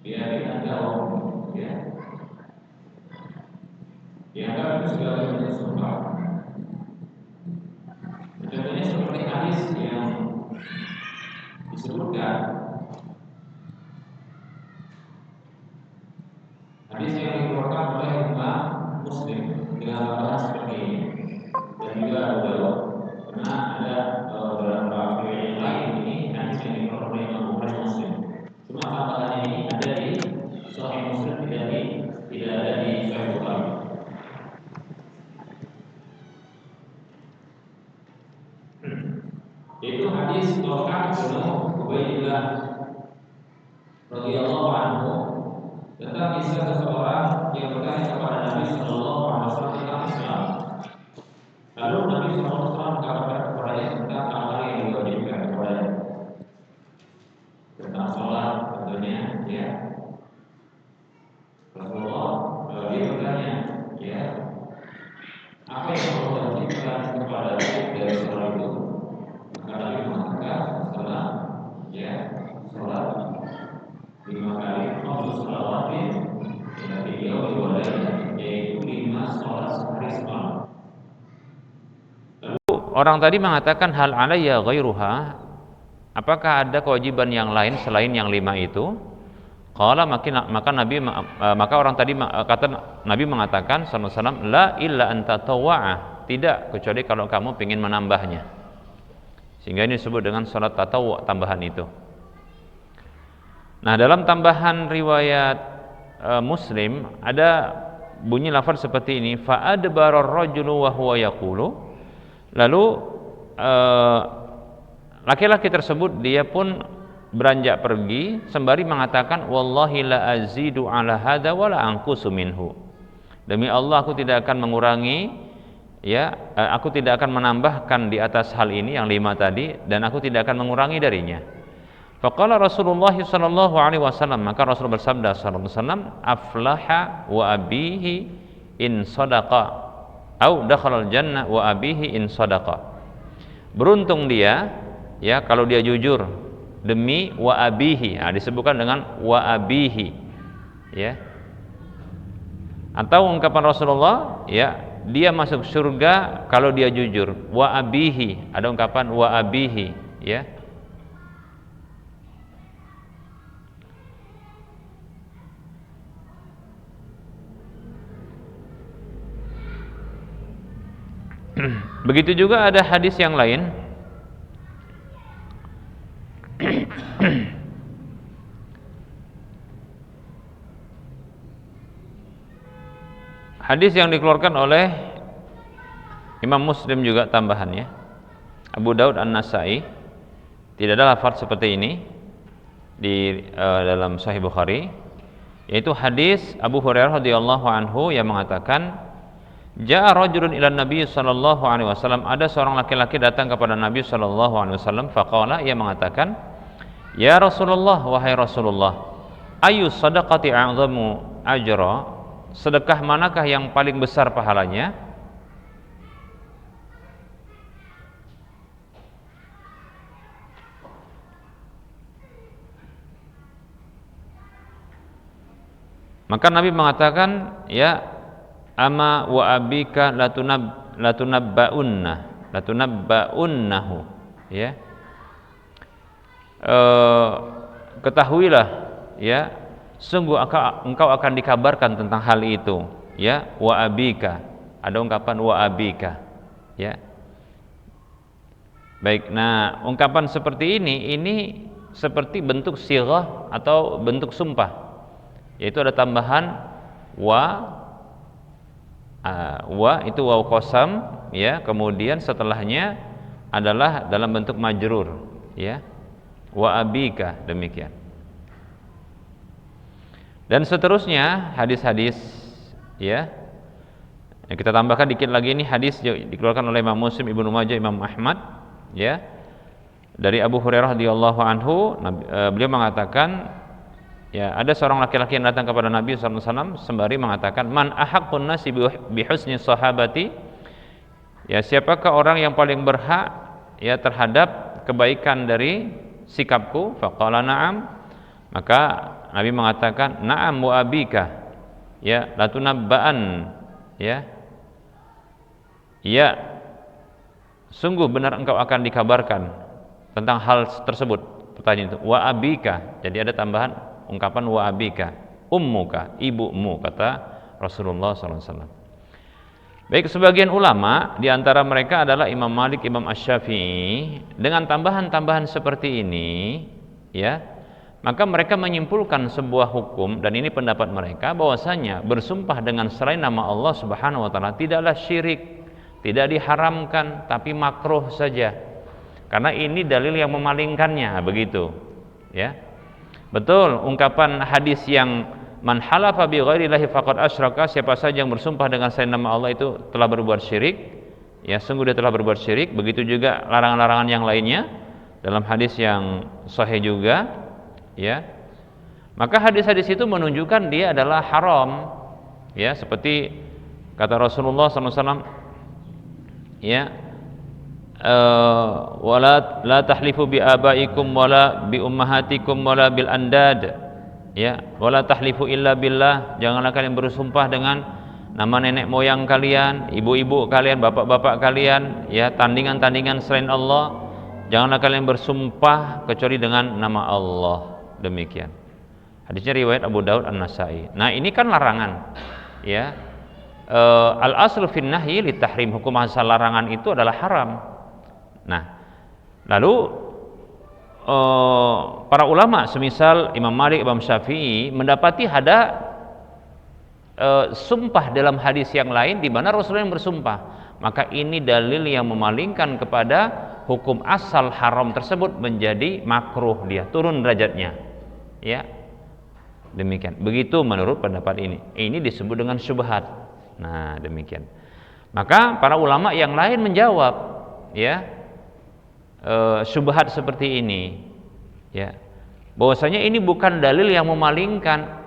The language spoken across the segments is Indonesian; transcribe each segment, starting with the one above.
biar tidak jauh, ya. Dianggap itu sebagai bentuk sumpah. Contohnya seperti hadis yang disebutkan, hadis yang dikeluarkan oleh Imam Muslim dengan tambahan seperti ini, dan juga Abu Dawud. Karena ada beberapa riwayat yang lain ini hadis yang dikeluarkan oleh Imam Muslim. Cuma tambahannya ini ada di Sahih Muslim, tidak ada di Sahih Bukhari. Itu hadis Tolkah bin Ubaidillah radhiyallahu anhu tentang kisah seseorang yang bertanya kepada Nabi Shallallahu Alaihi Wasallam tentang Islam. Lalu Nabi Shallallahu Alaihi Wasallam mengatakan kepadanya tentang hal yang diwajibkan kepadanya, tentang sholat tentunya, ya. Rasulullah dia bertanya, ya, apa yang Allah wajibkan kepada dari sholat itu? Maka Nabi mengatakan setelah, ya, sholat 5 kali khamsu shalawatin fi yaumi wa lailah, yaitu 5 sholat sehari semalam. Orang tadi mengatakan hal alayya ghairuha, apakah ada kewajiban yang lain selain yang 5 itu? Qala, maka orang tadi kata Nabi mengatakan sallallahu alaihi wasallam, la illa anta tawwa'ah, tidak kecuali kalau kamu ingin menambahnya. Sehingga ini disebut dengan salat tatawwu', tambahan itu. Nah, dalam tambahan riwayat Muslim ada bunyi lafaz seperti ini, fa adbara ar-rajulu wa huwa yaqulu. Lalu laki-laki tersebut dia pun beranjak pergi sembari mengatakan, wallahi la azidu ala hada wa la anqusu minhu. Demi Allah aku tidak akan mengurangi, ya, aku tidak akan menambahkan di atas hal ini yang 5 tadi, dan aku tidak akan mengurangi darinya. Faqala Rasulullah sallallahu alaihi wasallam, maka Rasul bersabda sallallahu alaihi wasallam, aflaha wa abihi in sadaqa au dakhalal jannah wa abihi in sadaqa. Beruntung dia, ya, kalau dia jujur, demi wa abihi. Nah, disebutkan dengan wa abihi, ya. Atau ungkapan Rasulullah, ya, dia masuk surga kalau dia jujur, wa abihi. Ada ungkapan wa abihi, ya. Begitu juga ada hadis yang lain hadis yang dikeluarkan oleh Imam Muslim juga tambahannya, Abu Daud, An-Nasai. Tidak ada lafaz seperti ini di dalam Sahih Bukhari, yaitu hadis Abu Hurairah radhiyallahu anhu yang mengatakan, ja'a rajulun ila Nabi sallallahu alaihi wasallam, ada seorang laki-laki datang kepada Nabi sallallahu alaihi wasallam, faqala, ia mengatakan, ya Rasulullah, wahai Rasulullah, ayu sadaqati a'zamu ajra, sedekah manakah yang paling besar pahalanya? Maka Nabi mengatakan, ya, ama wa abika latunabba'unnahu, ya. Ketahuilah, ya, sungguh engkau akan dikabarkan tentang hal itu, ya, wa abika. Ada ungkapan wa abika, ya. Baik, nah, ungkapan seperti ini seperti bentuk sighah atau bentuk sumpah, yaitu ada tambahan wa itu waw qasam, ya, kemudian setelahnya adalah dalam bentuk majrur, ya, wa abika, demikian. Dan seterusnya hadis-hadis, ya. Yang kita tambahkan dikit lagi, ini hadis dikeluarkan oleh Imam Muslim, Ibnu Majah, Imam Ahmad, ya, dari Abu Hurairah radhiyallahu anhu. Beliau mengatakan, ya, ada seorang laki-laki yang datang kepada Nabi SAW sembari mengatakan, man ahaqqun nasi bihusni sahabati, ya, siapakah orang yang paling berhak, ya, terhadap kebaikan dari sikapku? Faqala na'am, Maka Nabi mengatakan, "Na'am wa abika." Ya, latunabba'an. Ya. Ya, sungguh benar engkau akan dikabarkan tentang hal tersebut. Pertanyaan itu, wa abika. Jadi ada tambahan ungkapan wa abika, ummuka, ibumu, kata Rasulullah SAW. Baik, sebagian ulama di antara mereka adalah Imam Malik, Imam Asy-Syafi'i, dengan tambahan-tambahan seperti ini, ya, maka mereka menyimpulkan sebuah hukum, dan ini pendapat mereka, bahwasanya bersumpah dengan selain nama Allah Subhanahu wa taala tidaklah syirik, tidak diharamkan, tapi makruh saja. Karena ini dalil yang memalingkannya, begitu. Ya. Betul ungkapan hadis yang man halafa bi ghairillahi faqad asyraka, siapa saja yang bersumpah dengan selain nama Allah itu telah berbuat syirik. Ya, sungguh dia telah berbuat syirik. Begitu juga larangan-larangan yang lainnya dalam hadis yang sahih juga, ya. Maka hadis-hadis itu menunjukkan dia adalah haram. Ya, seperti kata Rasulullah SAW, ya, wala la tahlifu bi abaikum wala bi ummahatikum wala bil andad, ya, wala tahlifu illa billah, janganlah kalian bersumpah dengan nama nenek moyang kalian, ibu-ibu kalian, bapak-bapak kalian, ya, tandingan-tandingan selain Allah, janganlah kalian bersumpah kecuali dengan nama Allah. Demikian hadisnya riwayat Abu Daud, An-Nasai. Nah, ini kan larangan, ya. Al aslu fin nahyi lit tahrim, hukum asal larangan itu adalah haram. Nah, lalu para ulama semisal Imam Malik, Imam Syafi'i mendapati ada sumpah dalam hadis yang lain di mana Rasulullah yang bersumpah, maka ini dalil yang memalingkan kepada hukum asal haram tersebut menjadi makruh, dia turun derajatnya, ya. Demikian. Begitu menurut pendapat ini. Ini disebut dengan syubhat. Nah, demikian. Maka para ulama yang lain menjawab, ya, syubhat seperti ini, ya, bahwasanya ini bukan dalil yang memalingkan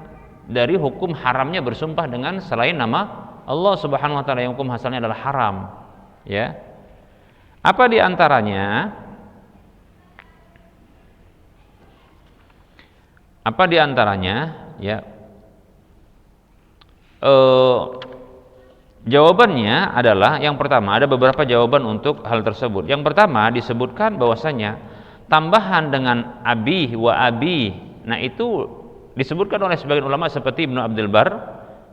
dari hukum haramnya bersumpah dengan selain nama Allah Subhanahu wa taala, yang hukum asalnya adalah haram, ya. Apa di antaranya? Apa di antaranya, ya? Jawabannya adalah, yang pertama, ada beberapa jawaban untuk hal tersebut. Yang pertama disebutkan bahwasanya tambahan dengan abi wa abi, nah itu disebutkan oleh sebagian ulama seperti Ibnu Abdul Bar,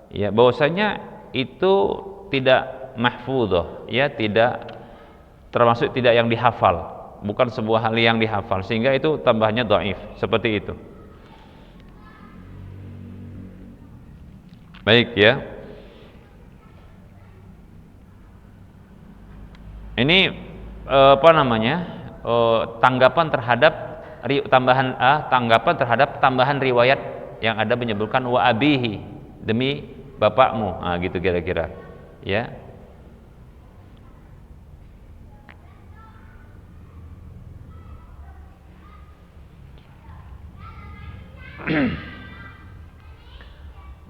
ya, bahwasanya itu tidak mahfudhah, ya, tidak termasuk tidak yang dihafal, bukan sebuah hal yang dihafal, sehingga itu tambahannya dhaif, seperti itu. Baik, ya. Ini tanggapan terhadap tambahan riwayat yang ada menyebutkan wa abihi, demi bapakmu, nah, gitu kira-kira, ya.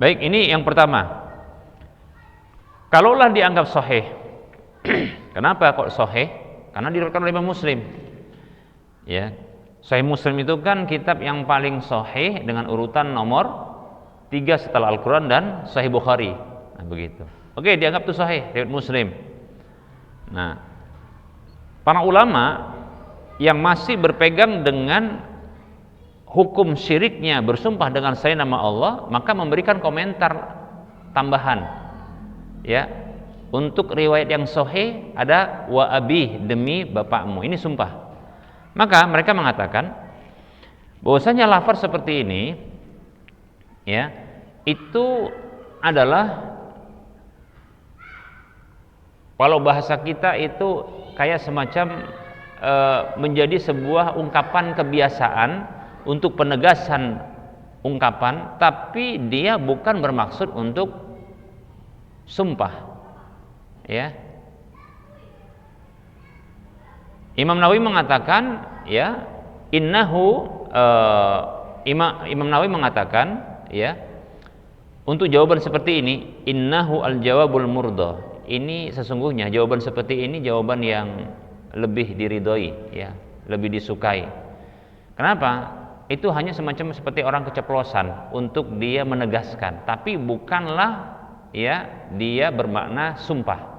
Baik, ini yang pertama. Kalaulah dianggap sahih, kenapa kok sahih? Karena diriwayatkan oleh Imam Muslim. Ya, Sahih Muslim itu kan kitab yang paling sahih dengan urutan nomor 3 setelah Al-Quran dan Sahih Bukhari. Nah, begitu. Oke, dianggap itu sahih, riwayat Muslim. Nah, para ulama yang masih berpegang dengan hukum syiriknya bersumpah dengan selain nama Allah, maka memberikan komentar tambahan, ya. Untuk riwayat yang sahih ada wa abih, demi bapakmu, ini sumpah. Maka mereka mengatakan bahwasanya lafaz seperti ini, ya, itu adalah, kalau bahasa kita itu kayak semacam menjadi sebuah ungkapan kebiasaan untuk penegasan ungkapan, tapi dia bukan bermaksud untuk sumpah, ya. Imam Nawawi mengatakan, ya, Imam Nawawi mengatakan, ya, untuk jawaban seperti ini, innahu al-jawabul murda, ini sesungguhnya jawaban seperti ini jawaban yang lebih diridhoi, ya, lebih disukai. Kenapa? itu hanya semacam seperti orang keceplosan untuk dia menegaskan, tapi bukanlah ya dia bermakna sumpah.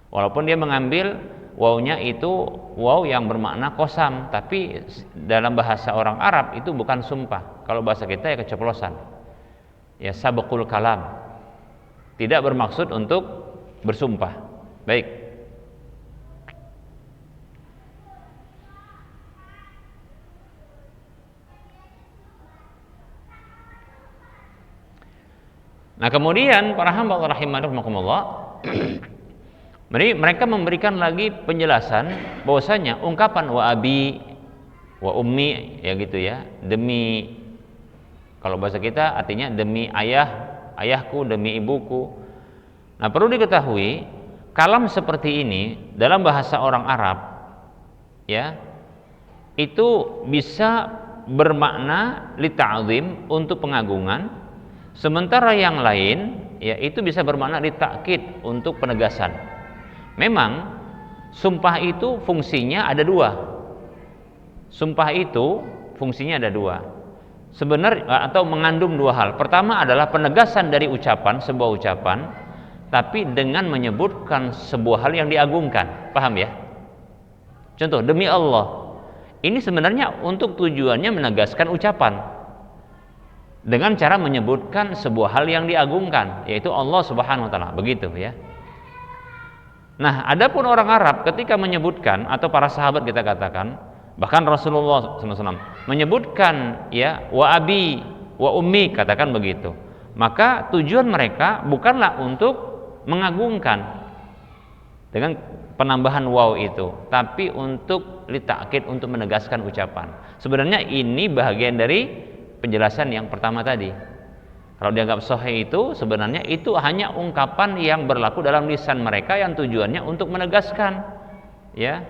Walaupun dia mengambil wawnya itu waw yang bermakna qasam, tapi dalam bahasa orang Arab itu bukan sumpah. Kalau bahasa kita ya keceplosan. Ya sabqul kalam. Tidak bermaksud untuk bersumpah. Baik. Nah, kemudian para hamba Allah rahimakumullah, mereka memberikan lagi penjelasan bahwasanya ungkapan wa abi wa ummi ya gitu ya, demi, kalau bahasa kita artinya demi ayahku, demi ibuku. Nah, perlu diketahui kalam seperti ini dalam bahasa orang Arab ya, itu bisa bermakna li ta'zim, untuk pengagungan. Sementara yang lain ya itu bisa bermakna li ta'kid, untuk penegasan. Memang sumpah itu fungsinya ada dua. Sumpah itu fungsinya ada dua. Sebenarnya atau mengandung dua hal. Pertama adalah penegasan dari ucapan, sebuah ucapan, tapi dengan menyebutkan sebuah hal yang diagungkan. Paham ya? Contoh, demi Allah. Ini sebenarnya untuk tujuannya menegaskan ucapan dengan cara menyebutkan sebuah hal yang diagungkan, yaitu Allah Subhanahu wa taala. Begitu ya. Nah, adapun orang Arab ketika menyebutkan, atau para sahabat kita katakan, bahkan Rasulullah SAW menyebutkan ya wa abi wa ummi, katakan begitu. Maka tujuan mereka bukanlah untuk mengagungkan dengan penambahan waw itu, tapi untuk li ta'kid, untuk menegaskan ucapan. Sebenarnya ini bagian dari penjelasan yang pertama tadi. Kalau dianggap sahih itu sebenarnya itu hanya ungkapan yang berlaku dalam lisan mereka yang tujuannya untuk menegaskan ya,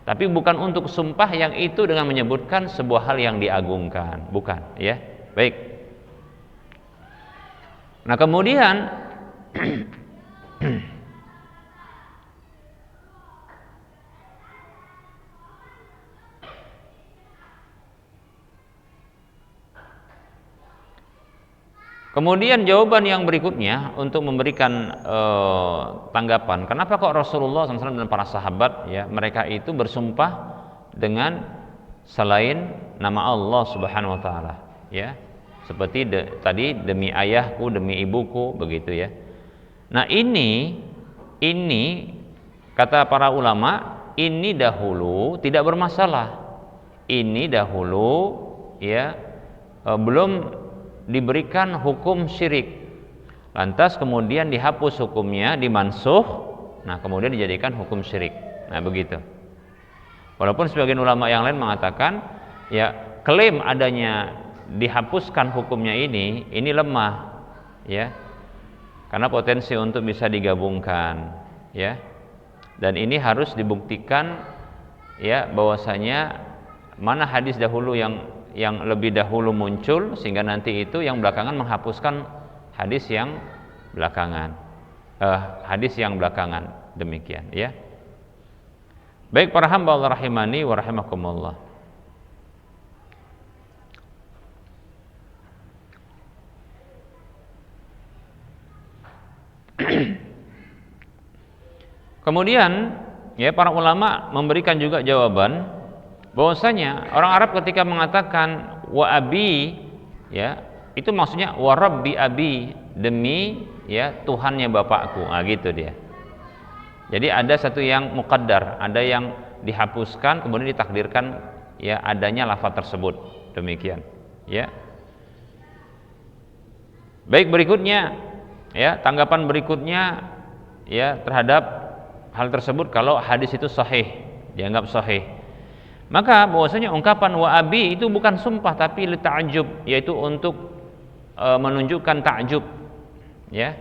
tapi bukan untuk sumpah yang itu dengan menyebutkan sebuah hal yang diagungkan, bukan ya. Baik. Nah, kemudian kemudian jawaban yang berikutnya untuk memberikan tanggapan, kenapa kok Rasulullah SAW dan para sahabat ya, mereka itu bersumpah dengan selain nama Allah Subhanahu wa taala ya. Seperti tadi demi ayahku, demi ibuku, begitu ya. Nah, ini kata para ulama, ini dahulu tidak bermasalah. Ini dahulu ya belum diberikan hukum syirik, lantas kemudian dihapus hukumnya, dimansuh, nah kemudian dijadikan hukum syirik. Nah, begitu. Walaupun sebagian ulama yang lain mengatakan ya klaim adanya dihapuskan hukumnya ini lemah ya, karena potensi untuk bisa digabungkan ya, dan ini harus dibuktikan ya bahwasanya mana hadis dahulu yang lebih dahulu muncul sehingga nanti itu yang belakangan menghapuskan hadis yang belakangan, demikian ya. Baik para hamba Allah rahimani wa rahimakumullah. Kemudian ya para ulama memberikan juga jawaban bahwasanya orang Arab ketika mengatakan wa abi ya, itu maksudnya wa rabbi abi, demi ya Tuhannya bapakku. Nah, gitu dia. Jadi ada satu yang muqaddar, ada yang dihapuskan kemudian ditakdirkan ya adanya lafaz tersebut. Demikian ya. Baik, berikutnya ya, tanggapan berikutnya ya terhadap hal tersebut, kalau hadis itu sahih, dianggap sahih, maka bahwasanya ungkapan wa abi itu bukan sumpah tapi li ta'jub, yaitu untuk menunjukkan ta'jub ya.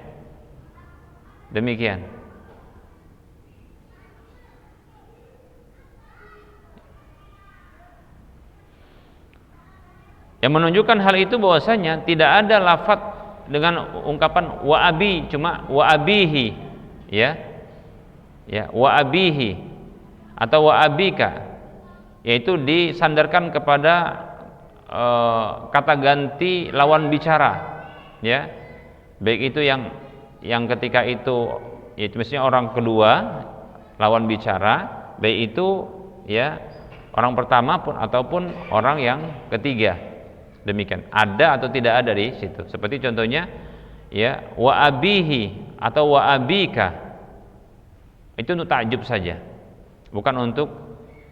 Demikian. Yang menunjukkan hal itu bahwasanya tidak ada lafaz dengan ungkapan wa abi, cuma wa abihi ya. Ya, wa abihi atau wa abika, yaitu disandarkan kepada kata ganti lawan bicara, ya, baik itu yang ketika itu misalnya orang kedua lawan bicara, baik itu ya orang pertama pun ataupun orang yang ketiga, demikian ada atau tidak ada di situ. Seperti contohnya ya wa abihi atau wa abika, itu untuk takjub saja, bukan untuk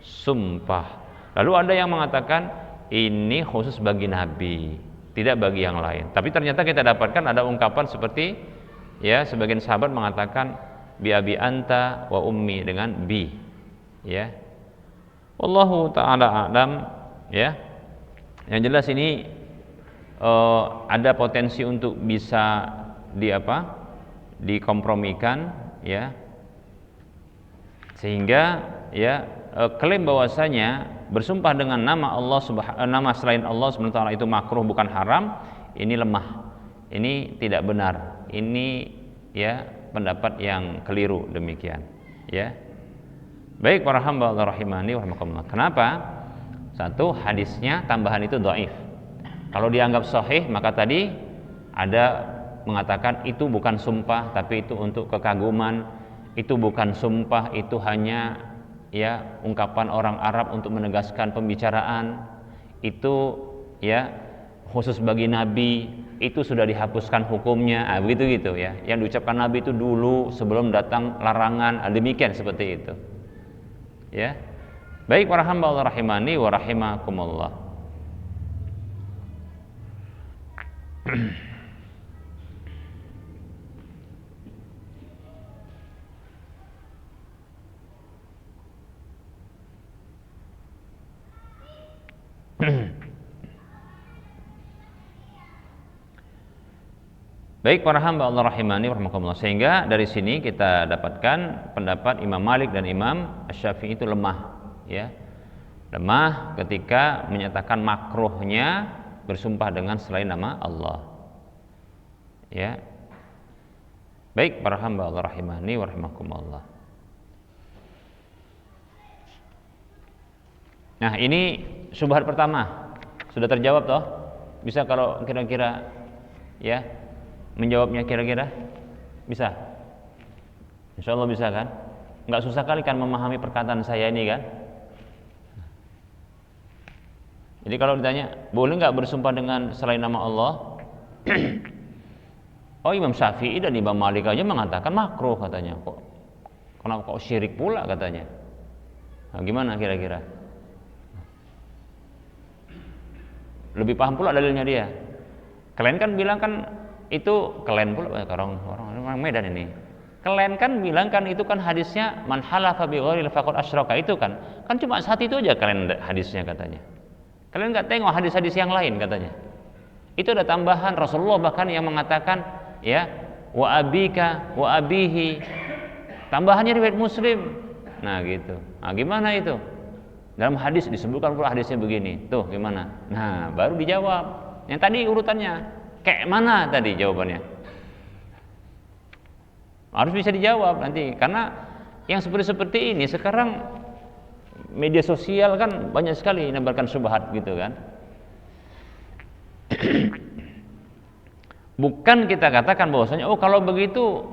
sumpah. Lalu ada yang mengatakan ini khusus bagi Nabi, tidak bagi yang lain. Tapi ternyata kita dapatkan ada ungkapan seperti ya sebagian sahabat mengatakan bi abi anta wa ummi dengan bi, ya. Wallahu taala a'lam, ya. Yang jelas ini ada potensi untuk bisa dikompromikan, ya. Sehingga ya klaim bahwasanya bersumpah dengan nama Allah nama selain Allah Subhanahu wa taala itu makruh bukan haram, ini lemah. Ini tidak benar. Ini ya pendapat yang keliru, demikian, ya. Baik para hamba Allah rahimani wa rahimakumullah. Kenapa? Satu, hadisnya tambahan itu dhaif. Kalau dianggap sahih maka tadi ada mengatakan itu bukan sumpah tapi itu untuk kekaguman, itu bukan sumpah, itu hanya ya ungkapan orang Arab untuk menegaskan pembicaraan, itu ya khusus bagi Nabi, itu sudah dihapuskan hukumnya, begitu gitu ya. Yang diucapkan Nabi itu dulu sebelum datang larangan, demikian seperti itu. Ya. Baik para hamba Allah rahimani wa rahimakumullah. Baik para hamba Allah rahimani wa rahimakumullah. Sehingga dari sini kita dapatkan pendapat Imam Malik dan Imam Asy-Syafi'i itu lemah, ya. Lemah ketika menyatakan makruhnya bersumpah dengan selain nama Allah. Ya. Baik para hamba Allah rahimani wa rahimakumullah. Nah, ini syubhat pertama. Sudah terjawab toh? Bisa kalau kira-kira ya menjawabnya kira-kira bisa? Insya Allah bisa kan? Nggak susah kali kan memahami perkataan saya ini kan? Jadi kalau ditanya boleh nggak bersumpah dengan selain nama Allah? Oh, Imam Syafi'i dan Imam Malik aja mengatakan makruh katanya. Kenapa kok syirik pula katanya? Nah, gimana kira-kira? Lebih paham pula dalilnya dia. Kalian kan bilang kan itu kalian pula orang Medan ini. Kalian kan bilang kan itu kan hadisnya man halafa bi ghairil faqad asyraka, itu kan cuma satu itu aja kalian hadisnya katanya. Kalian enggak tengok hadis-hadis yang lain katanya. Itu ada tambahan Rasulullah bahkan yang mengatakan ya wa abika wa abihi. Tambahannya riwayat Muslim. Nah gitu. Nah gimana itu? Dalam hadis disebutkan pula hadisnya begini. Tuh gimana? Nah, baru dijawab. Yang tadi urutannya kayak mana tadi jawabannya? Harus bisa dijawab nanti, karena yang seperti ini sekarang media sosial kan banyak sekali menebarkan syubhat gitu kan. Bukan kita katakan bahwasanya oh kalau begitu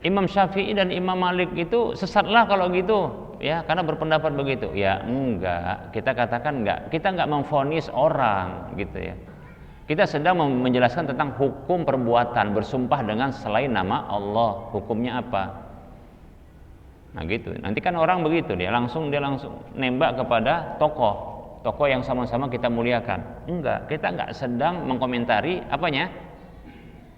Imam Syafi'i dan Imam Malik itu sesatlah kalau gitu ya karena berpendapat begitu. Ya enggak, kita katakan enggak. Kita enggak memvonis orang gitu ya. Kita sedang menjelaskan tentang hukum perbuatan bersumpah dengan selain nama Allah, hukumnya apa. Nah gitu. Nanti kan orang begitu dia langsung nembak kepada tokoh yang sama-sama kita muliakan. Enggak, kita enggak sedang mengkomentari apanya?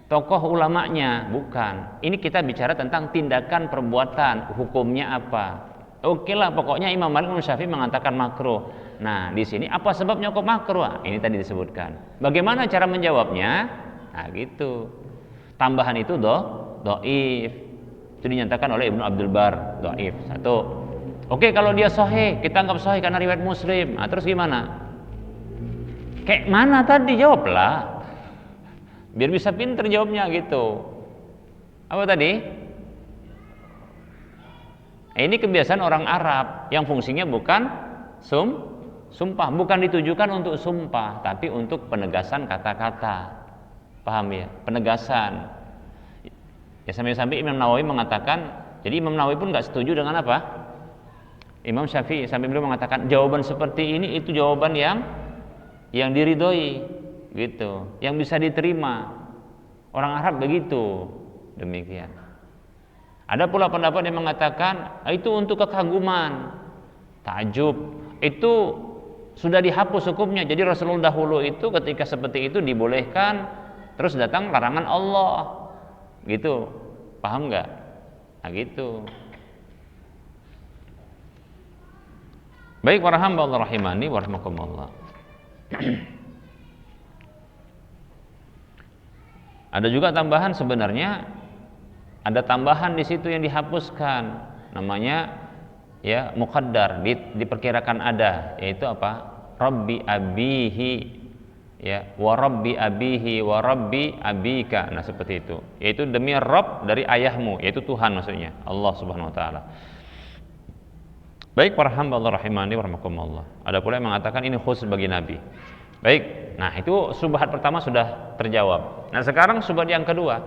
Tokoh ulamanya, bukan. Ini kita bicara tentang tindakan perbuatan, hukumnya apa. Oke lah, pokoknya Imam Malik dan Syafi'i mengatakan makruh. Nah, di sini apa sebabnya kok makruh? Ini tadi disebutkan. Bagaimana cara menjawabnya? Nah, gitu. Tambahan itu dhaif. Itu dinyatakan oleh Ibnu Abdul Bar, dhaif. Satu. Oke, kalau dia sahih, kita anggap sahih karena riwayat Muslim. Nah, terus gimana? Kayak mana tadi? Jawablah. Biar bisa pinter jawabnya gitu. Apa tadi? Ini kebiasaan orang Arab yang fungsinya bukan Sumpah bukan ditujukan untuk sumpah, tapi untuk penegasan kata-kata. Paham ya? Penegasan. Ya sampai-sampai Imam Nawawi mengatakan, jadi Imam Nawawi pun nggak setuju dengan apa? Imam Syafi'i, sampai beliau mengatakan jawaban seperti ini itu jawaban yang diridhoi, gitu, yang bisa diterima. Orang Arab begitu, demikian. Ada pula pendapat yang mengatakan itu untuk kekaguman, takjub, itu sudah dihapus hukumnya. Jadi Rasulullah dahulu itu ketika seperti itu dibolehkan, terus datang larangan Allah, gitu. Paham nggak? Nah gitu. Baik para hamba Allah rahimani wa rahimakumullah. Ada juga tambahan sebenarnya, ada tambahan di situ yang dihapuskan, namanya ya muqaddar, diperkirakan ada, yaitu apa? Rabbi abihi, ya, wa rabbi abihi wa rabbi abika. Nah seperti itu, yaitu demi Rabb dari ayahmu, yaitu Tuhan maksudnya, Allah Subhanahu wa taala. Baik para hamba Allah rahimani wa rahimakumullah. Ada pula yang mengatakan ini khusus bagi Nabi. Baik, nah itu syubhat pertama sudah terjawab. Nah sekarang syubhat yang kedua,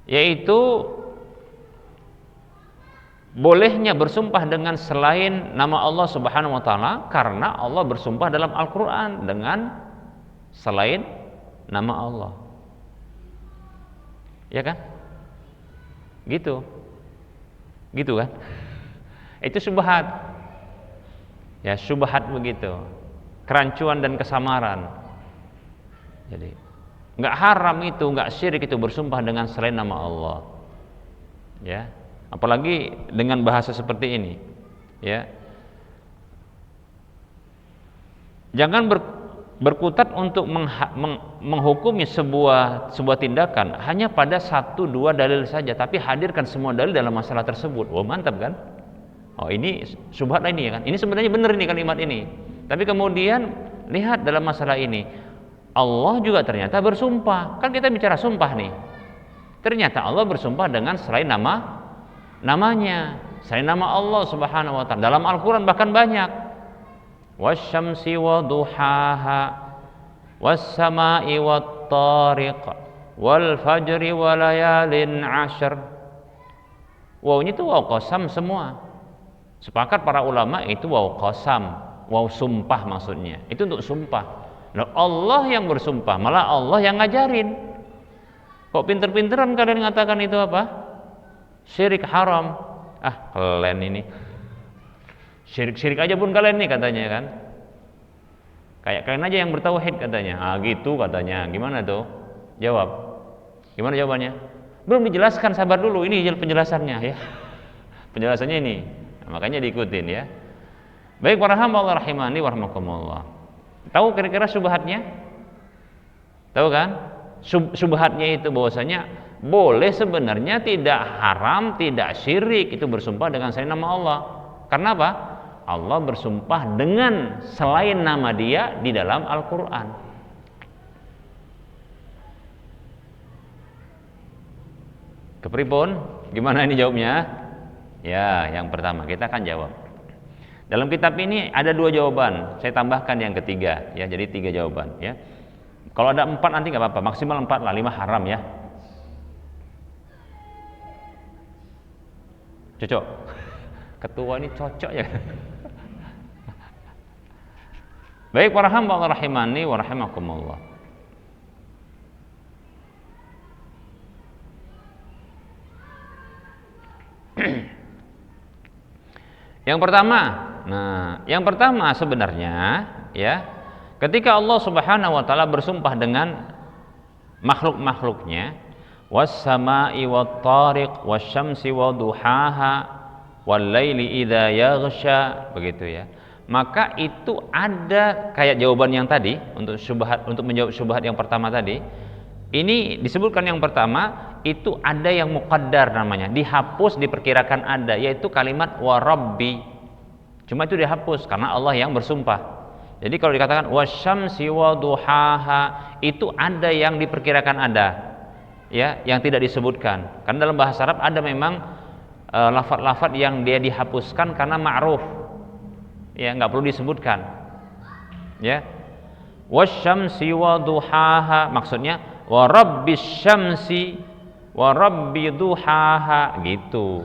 yaitu bolehnya bersumpah dengan selain nama Allah Subhanahu wa taala, karena Allah bersumpah dalam Al-Qur'an dengan selain nama Allah. Ya kan? Gitu. Gitu kan? Itu syubhat. Ya, syubhat begitu. Kerancuan dan kesamaran. Jadi, enggak haram itu, enggak syirik itu bersumpah dengan selain nama Allah. Ya. Apalagi dengan bahasa seperti ini. Ya. Jangan berkutat untuk menghukumi sebuah tindakan hanya pada 1-2 dalil saja, tapi hadirkan semua dalil dalam masalah tersebut. Wah, mantap kan? Oh ini syubhat ini ya kan, ini sebenarnya benar ini kalimat ini, tapi kemudian lihat dalam masalah ini Allah juga ternyata bersumpah. Kan kita bicara sumpah nih, ternyata Allah bersumpah dengan selain namanya, selain nama Allah Subhanahu wa ta'ala. Dalam Al-Quran bahkan banyak, wasyamsi wa duhaha wassama'i wat tariq wal fajri wa layalin ashr. Wow, ini tuh wow qasam semua. Sepakat para ulama itu waw qasam, waw sumpah maksudnya. Itu untuk sumpah. Nah, Allah yang bersumpah, malah Allah yang ngajarin. Kok pinter-pinteran kalian mengatakan itu apa? Syirik haram. Ah, kalian ini. Syirik-syirik aja pun kalian nih katanya kan. Kayak kalian aja yang bertauhid katanya. Ah, gitu katanya. Gimana tuh? Jawab. Gimana jawabannya? Belum dijelaskan, sabar dulu. Ini penjelasannya ya. Penjelasannya ini. Nah, makanya diikutin ya. Baik para hamba Allah rahimani wa rahimakumullah. Tahu kira-kira syubhatnya? Tahu kan? Syubhatnya itu bahwasanya boleh sebenarnya, tidak haram, tidak syirik itu bersumpah dengan selain nama Allah. Karena apa? Allah bersumpah dengan selain nama Dia di dalam Al-Qur'an. Kepripun? Gimana ini jawabnya? Ya, yang pertama kita akan jawab. Dalam kitab ini ada 2 jawaban. Saya tambahkan yang ketiga, ya. Jadi 3 jawaban, ya. Kalau ada 4 nanti nggak apa-apa. Maksimal 4 lah, 5 haram ya. Cocok. Ketua ini cocok ya. Baik para hamba Allah rahimani wa rahimakumullah. Yang pertama sebenarnya ya, ketika Allah Subhanahu wa taala bersumpah dengan makhluk-makhluknya, was-sama'i wat-tariq wasyamsi waduhaha wal-laili idza yaghsha, begitu ya. Maka itu ada kayak jawaban yang tadi untuk syubhat, untuk menjawab syubhat yang pertama tadi. Ini disebutkan yang pertama itu ada yang muqaddar namanya, dihapus, diperkirakan ada, yaitu kalimat wa rabbi. Cuma itu dihapus karena Allah yang bersumpah. Jadi kalau dikatakan wasyamsi waduhaha itu ada yang diperkirakan ada, ya, yang tidak disebutkan. Karena dalam bahasa Arab ada memang lafaz-lafaz yang dia dihapuskan karena ma'ruf. Ya, nggak perlu disebutkan. Ya. Wasyamsi wa duhaha, maksudnya wa rabbis syamsi wa rabbi duhaha gitu.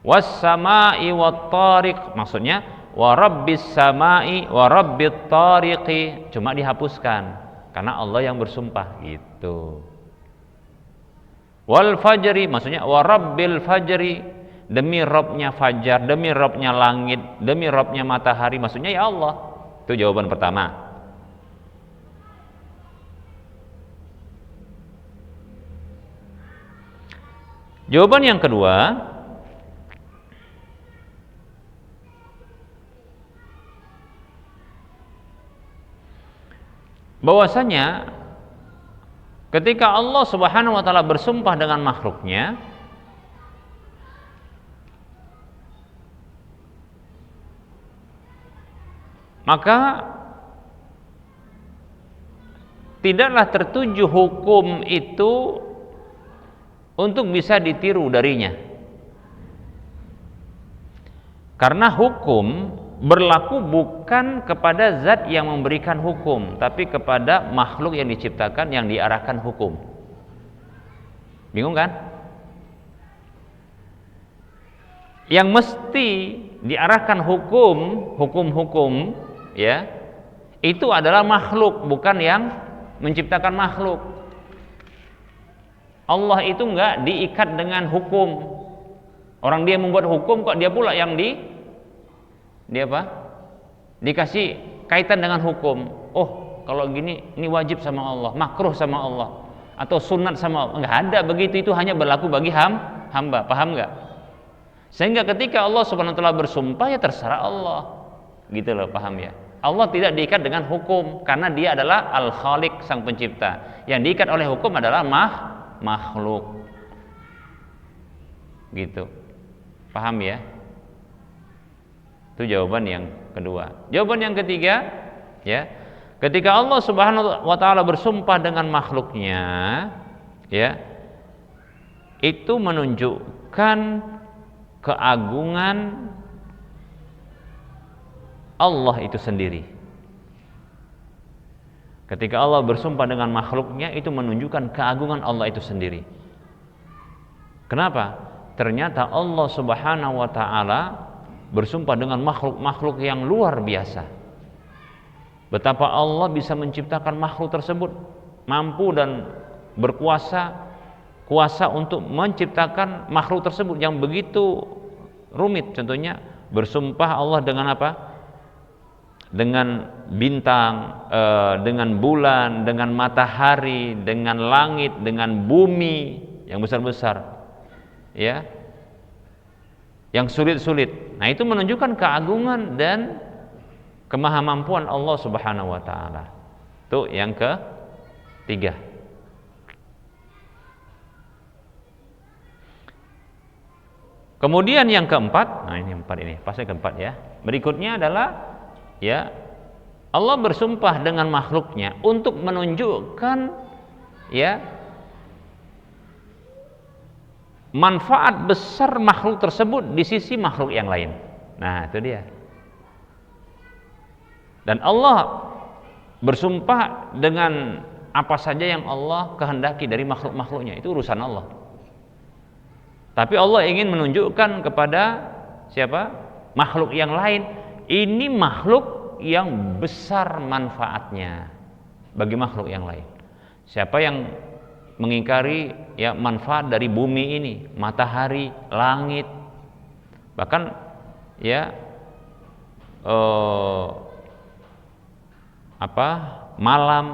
Was samai wat tariq, maksudnya wa rabbis samai wa rabbit tariqi, cuma dihapuskan karena Allah yang bersumpah gitu. Wal fajri, maksudnya wa rabbil fajri, demi Rabbnya fajar, demi Rabbnya langit, demi Rabbnya matahari, maksudnya ya Allah. Itu jawaban pertama. Jawaban yang kedua, bahwasanya ketika Allah Subhanahu wa taala bersumpah dengan makhluknya, maka tidaklah tertuju hukum itu untuk bisa ditiru darinya. Karena hukum berlaku bukan kepada zat yang memberikan hukum, tapi kepada makhluk yang diciptakan yang diarahkan hukum. Bingung kan? Yang mesti diarahkan hukum-hukum ya, itu adalah makhluk, bukan yang menciptakan makhluk. Allah itu enggak diikat dengan hukum. Orang dia membuat hukum, kok dia pula yang dikasih kaitan dengan hukum. Oh, kalau gini ini wajib sama Allah, makruh sama Allah, atau sunat sama Allah. Enggak ada begitu, itu hanya berlaku bagi hamba. Paham enggak? Sehingga ketika Allah Subhanahu wa taala bersumpah, ya terserah Allah. Gitu loh, paham ya? Allah tidak diikat dengan hukum karena dia adalah Al-Khaliq, sang pencipta. Yang diikat oleh hukum adalah makhluk. Gitu. Paham ya? Itu jawaban yang kedua. Jawaban yang ketiga, ya. Ketika Allah Subhanahu wa taala bersumpah dengan makhluknya, ya, itu menunjukkan keagungan Allah itu sendiri. Ketika Allah bersumpah dengan makhluknya, itu menunjukkan keagungan Allah itu sendiri. Kenapa? Ternyata Allah Subhanahu wa taala bersumpah dengan makhluk-makhluk yang luar biasa. Betapa Allah bisa menciptakan makhluk tersebut, mampu dan kuasa untuk menciptakan makhluk tersebut yang begitu rumit. Contohnya bersumpah Allah dengan apa? Dengan bintang, dengan bulan, dengan matahari, dengan langit, dengan bumi yang besar-besar, ya, yang sulit-sulit. Nah, itu menunjukkan keagungan dan kemahamampuan Allah Subhanahu wa taala. Itu yang ketiga. Kemudian yang keempat, nah ini empat ini, pasal keempat ya. Berikutnya adalah, ya, Allah bersumpah dengan makhluknya untuk menunjukkan, ya, manfaat besar makhluk tersebut di sisi makhluk yang lain. Nah, itu dia. Dan Allah bersumpah dengan apa saja yang Allah kehendaki dari makhluk-makhluknya, itu urusan Allah. Tapi Allah ingin menunjukkan kepada siapa? Makhluk yang lain, ini makhluk yang besar manfaatnya bagi makhluk yang lain. Siapa yang mengingkari, ya, manfaat dari bumi ini, matahari, langit, bahkan, ya, malam,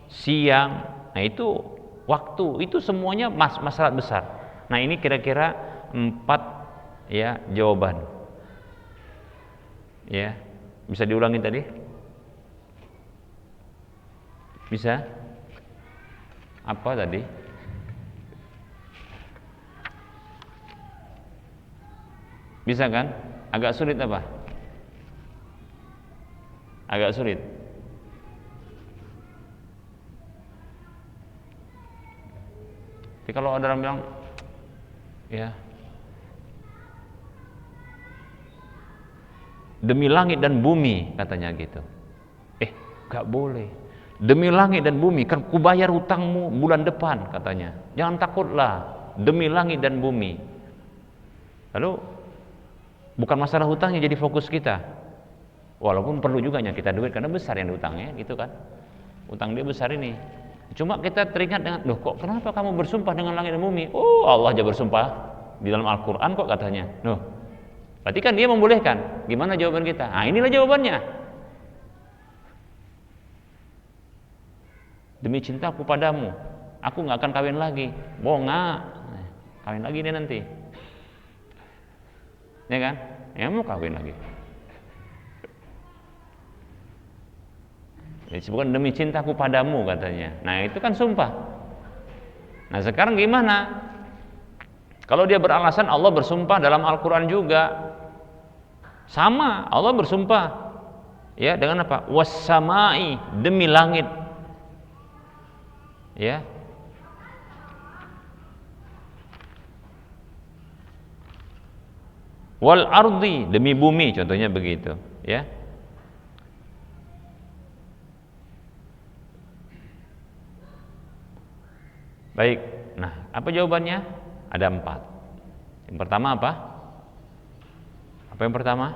siang, nah itu waktu, itu semuanya masalah besar. Nah, ini kira-kira 4, ya, jawaban. Ya, bisa diulangi tadi? Bisa? Apa tadi? Bisa kan? Agak sulit apa? Agak sulit. Tapi kalau ada orang bilang, ya, demi langit dan bumi, katanya gitu. Gak boleh. Demi langit dan bumi, kan kubayar hutangmu bulan depan, katanya. Jangan takutlah, demi langit dan bumi. Lalu bukan masalah hutangnya jadi fokus kita. Walaupun perlu juga kita duit karena besar yang diutangnya, gitu kan. Utang dia besar ini. Cuma kita teringat dengan, loh kok kenapa kamu bersumpah dengan langit dan bumi? Oh, Allah aja bersumpah di dalam Al-Qur'an kok, katanya. Loh, berarti kan dia membolehkan. Gimana jawaban kita? Nah, inilah jawabannya. Demi cintaku padamu, aku nggak akan kawin lagi. Bohong nggak? Kawin lagi nih nanti, ya kan? Ya mau kawin lagi. Disebutkan demi cintaku padamu, katanya. Nah itu kan sumpah. Nah sekarang gimana? Kalau dia beralasan Allah bersumpah dalam Al-Quran juga, sama Allah bersumpah, ya dengan apa? Was-samai, demi langit. Ya, wal ardi, demi bumi, contohnya begitu, ya. Baik, nah apa jawabannya? Ada 4. Yang pertama apa? Apa yang pertama?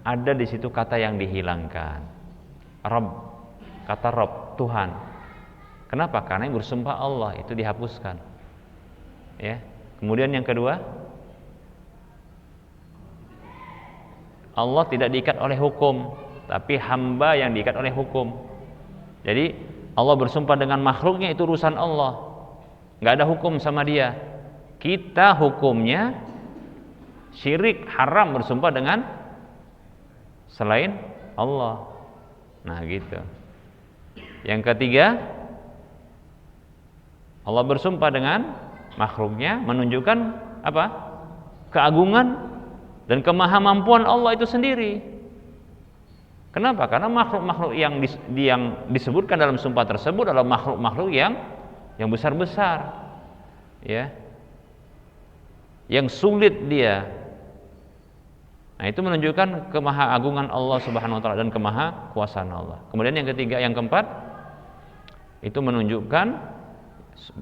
Ada di situ kata yang dihilangkan, Rabb. Kata Rabb, Tuhan. Kenapa? Karena yang bersumpah Allah, itu dihapuskan. Ya. Kemudian yang kedua, Allah tidak diikat oleh hukum, tapi hamba yang diikat oleh hukum. Jadi Allah bersumpah dengan makhluknya, itu urusan Allah, nggak ada hukum sama dia. Kita hukumnya syirik, haram bersumpah dengan selain Allah. Nah gitu. Yang ketiga, Allah bersumpah dengan makhluknya, menunjukkan apa? Keagungan dan kemahamampuan Allah itu sendiri. Kenapa? Karena makhluk-makhluk yang disebutkan dalam sumpah tersebut adalah makhluk-makhluk yang besar-besar, ya, yang sulit dia. Nah itu menunjukkan kemahaagungan Allah Subhanahu wa taala dan kemahakuasaan Allah. Kemudian yang ketiga, yang keempat, itu menunjukkan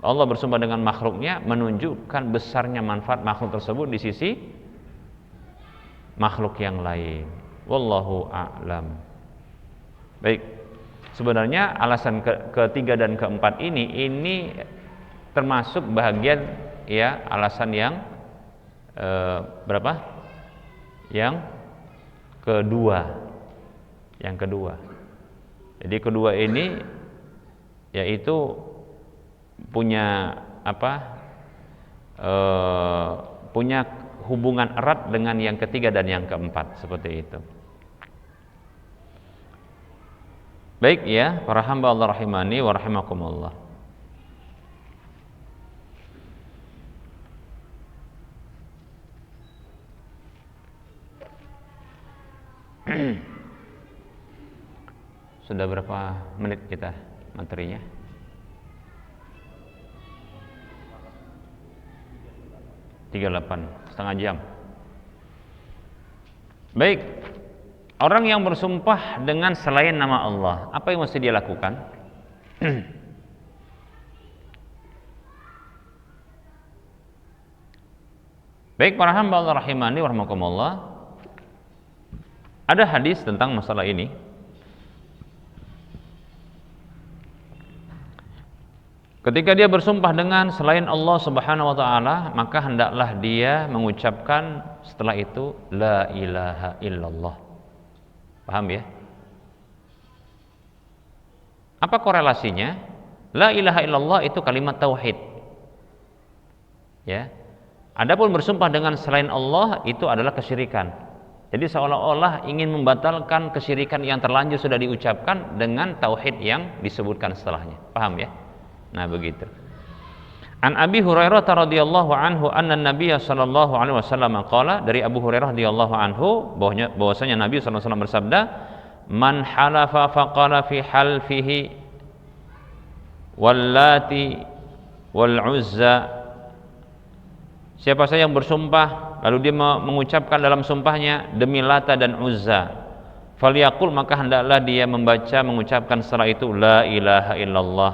Allah bersumpah dengan makhluknya, menunjukkan besarnya manfaat makhluk tersebut di sisi makhluk yang lain. Wallahu a'lam. Baik, sebenarnya alasan ketiga dan keempat ini termasuk bahagian, ya, alasan yang berapa? Yang kedua. Jadi kedua ini yaitu punya apa? Punya hubungan erat dengan yang ketiga dan yang keempat, seperti itu. Baik ya, para hamba Allah rahimani wa rahimakumullah. Sudah berapa menit kita materinya? Setengah jam. Baik, orang yang bersumpah dengan selain nama Allah, apa yang mesti dia lakukan? Baik para hamba Allah rahimani wa rahimakumullah, ada hadis tentang masalah ini. Ketika dia bersumpah dengan selain Allah Subhanahu wa taala, maka hendaklah dia mengucapkan setelah itu la ilaha illallah. Paham ya? Apa korelasinya? La ilaha illallah itu kalimat tauhid. Ya. Adapun bersumpah dengan selain Allah itu adalah kesyirikan. Jadi seolah-olah ingin membatalkan kesyirikan yang terlanjur sudah diucapkan dengan tauhid yang disebutkan setelahnya. Paham ya? Nah begitu. An Abi Hurairah radhiyallahu anhu anna Nabiy sallallahu alaihi wasallam qala, dari Abu Hurairah radhiyallahu anhu bahwasanya Nabi sallallahu alaihi wasallam bersabda, man halafa faqala fi halfihi wallati wal uzza Siapa saja yang bersumpah lalu dia mengucapkan dalam sumpahnya demi Lata dan Uzza, falyaqul, maka hendaklah dia mengucapkan setelah itu la ilaha illallah.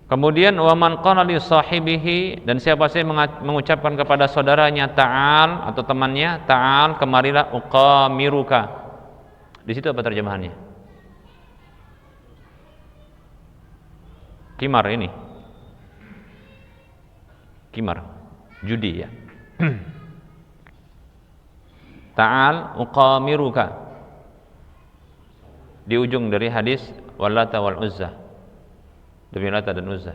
Kemudian waman qala li sahibihi, dan siapa saja mengucapkan kepada saudaranya ta'al atau temannya ta'al, kemarilah, uqamiruka. Di situ apa terjemahannya? Kimar ini. Kimar, judi ya. Ta'al uqamiruka. Di ujung dari hadis Wallata wal Uzza. Demi Lata dan Uzza.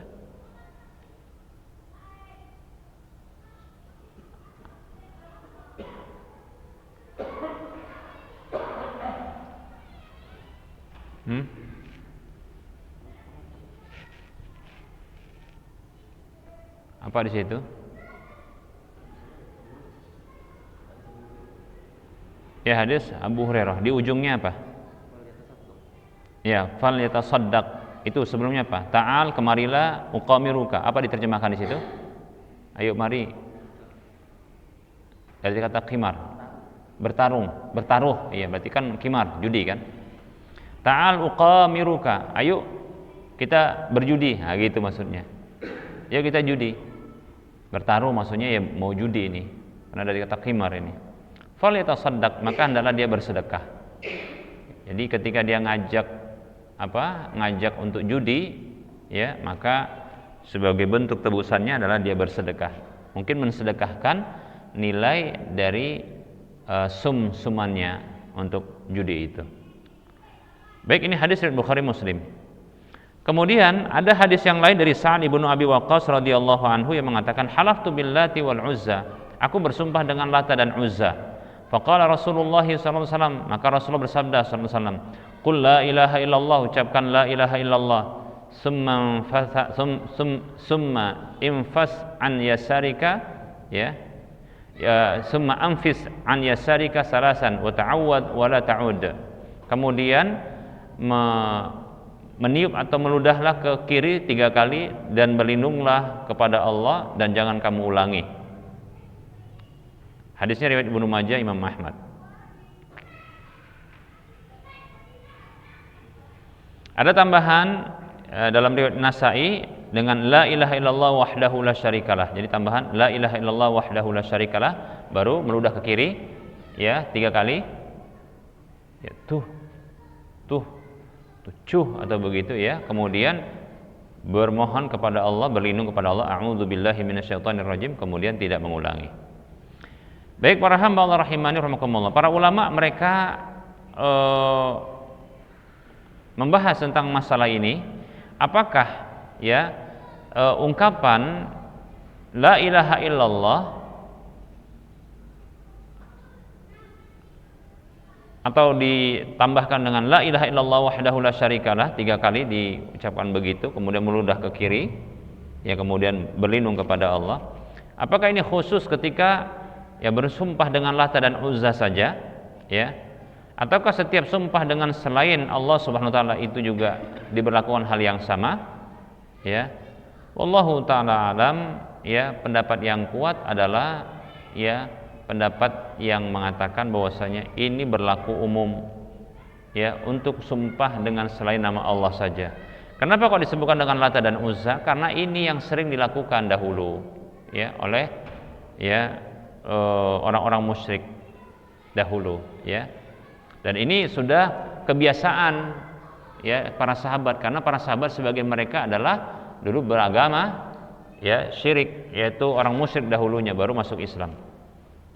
Apa di situ? Ya, hadis Abu Hurairah. Di ujungnya apa? Ya, fal yatasaddaq. Itu sebelumnya apa? Ta'al, kemarilah, uqamiruka. Apa diterjemahkan di situ? Ayo mari. Dari kata khimar. Bertaruh. Iya, berarti kan khimar, judi kan? Ta'al uqamiruka. Ayo kita berjudi. Nah, gitu maksudnya. Ya kita judi. Bertaruh maksudnya ya mau judi ini. Karena dari kata khimar ini. Fal yatasaddaq, maka hendaklah dia bersedekah. Jadi ketika dia ngajak untuk judi, ya, maka sebagai bentuk tebusannya adalah dia bersedekah. Mungkin mensedekahkan nilai dari sum-sumannya untuk judi itu. Baik, ini hadis riwayat Bukhari Muslim. Kemudian ada hadis yang lain dari Sa'ad ibnu Abi Waqqas radhiyallahu anhu yang mengatakan halaftu billati wal Uzza. Aku bersumpah dengan Lata dan Uzza. Faqala Rasulullah sallallahu alaihi wasallam, maka Rasulullah bersabda sallallahu alaihi wasallam, qul la ilaha illallah, ucapkan la ilaha illallah, summa infas an yasarika, ya summa anfis an yasarika salasan wa ta'awwad wa la ta'ud. Kemudian meniup atau meludahlah ke kiri 3 kali dan berlindunglah kepada Allah dan jangan kamu ulangi. Hadisnya riwayat Ibnu Majah, Imam Ahmad. Ada tambahan dalam riwayat Nasa'i dengan la ilaha illallah wahdahu la syarikalah. Jadi tambahan la ilaha illallah wahdahu la syarikalah, baru meludah ke kiri ya 3 kali. Ya, tuh cuh atau begitu ya. Kemudian bermohon kepada Allah, berlindung kepada Allah, a'udzubillahi minasyaitonirrajim, kemudian tidak mengulangi. Baik para hamba Allah rahimani rahimakumullah, para ulama mereka membahas tentang masalah ini, apakah ya ungkapan la ilaha illallah atau ditambahkan dengan la ilaha illallah wahdahu la syarikalah 3 kali diucapkan begitu, kemudian meludah ke kiri ya, kemudian berlindung kepada Allah, apakah ini khusus ketika ya bersumpah dengan Lata dan Uzza saja ya, ataukah setiap sumpah dengan selain Allah Subhanahu wa taala itu juga diberlakukan hal yang sama ya? Wallahu taala alam, ya pendapat yang kuat adalah ya pendapat yang mengatakan bahwasanya ini berlaku umum ya untuk sumpah dengan selain nama Allah saja. Kenapa kok disebutkan dengan Lata dan Uzza? Karena ini yang sering dilakukan dahulu ya oleh ya orang-orang musyrik dahulu ya, dan ini sudah kebiasaan ya para sahabat, karena para sahabat sebagian mereka adalah dulu beragama ya syirik, yaitu orang musyrik dahulunya baru masuk Islam,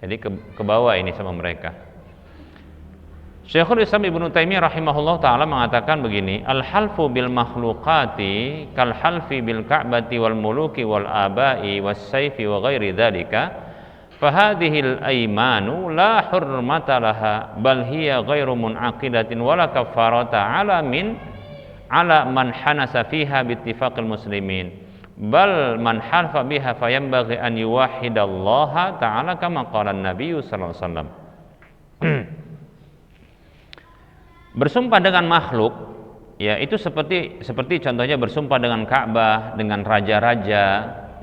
jadi ke bawah ini sama mereka. Syekhul Islam Ibnu Taimiyah rahimahullah taala mengatakan begini, al-halfu bil makhluqati kal halfi bil ka'bati wal muluki wal abai was sayfi wa ghairi dzalika fahadhil aymanu la hurmata laha bal hiya ghairu munaqidatin wala kafarata ala man hanasa fiha bi ittifaqil muslimin bal man halfa biha fayanbaghi an yuwahhidallaha ta'ala kama qala an-nabiy sallallahu alaihi wasallam. Bersumpah dengan makhluk, ya itu seperti contohnya bersumpah dengan Ka'bah, dengan raja-raja,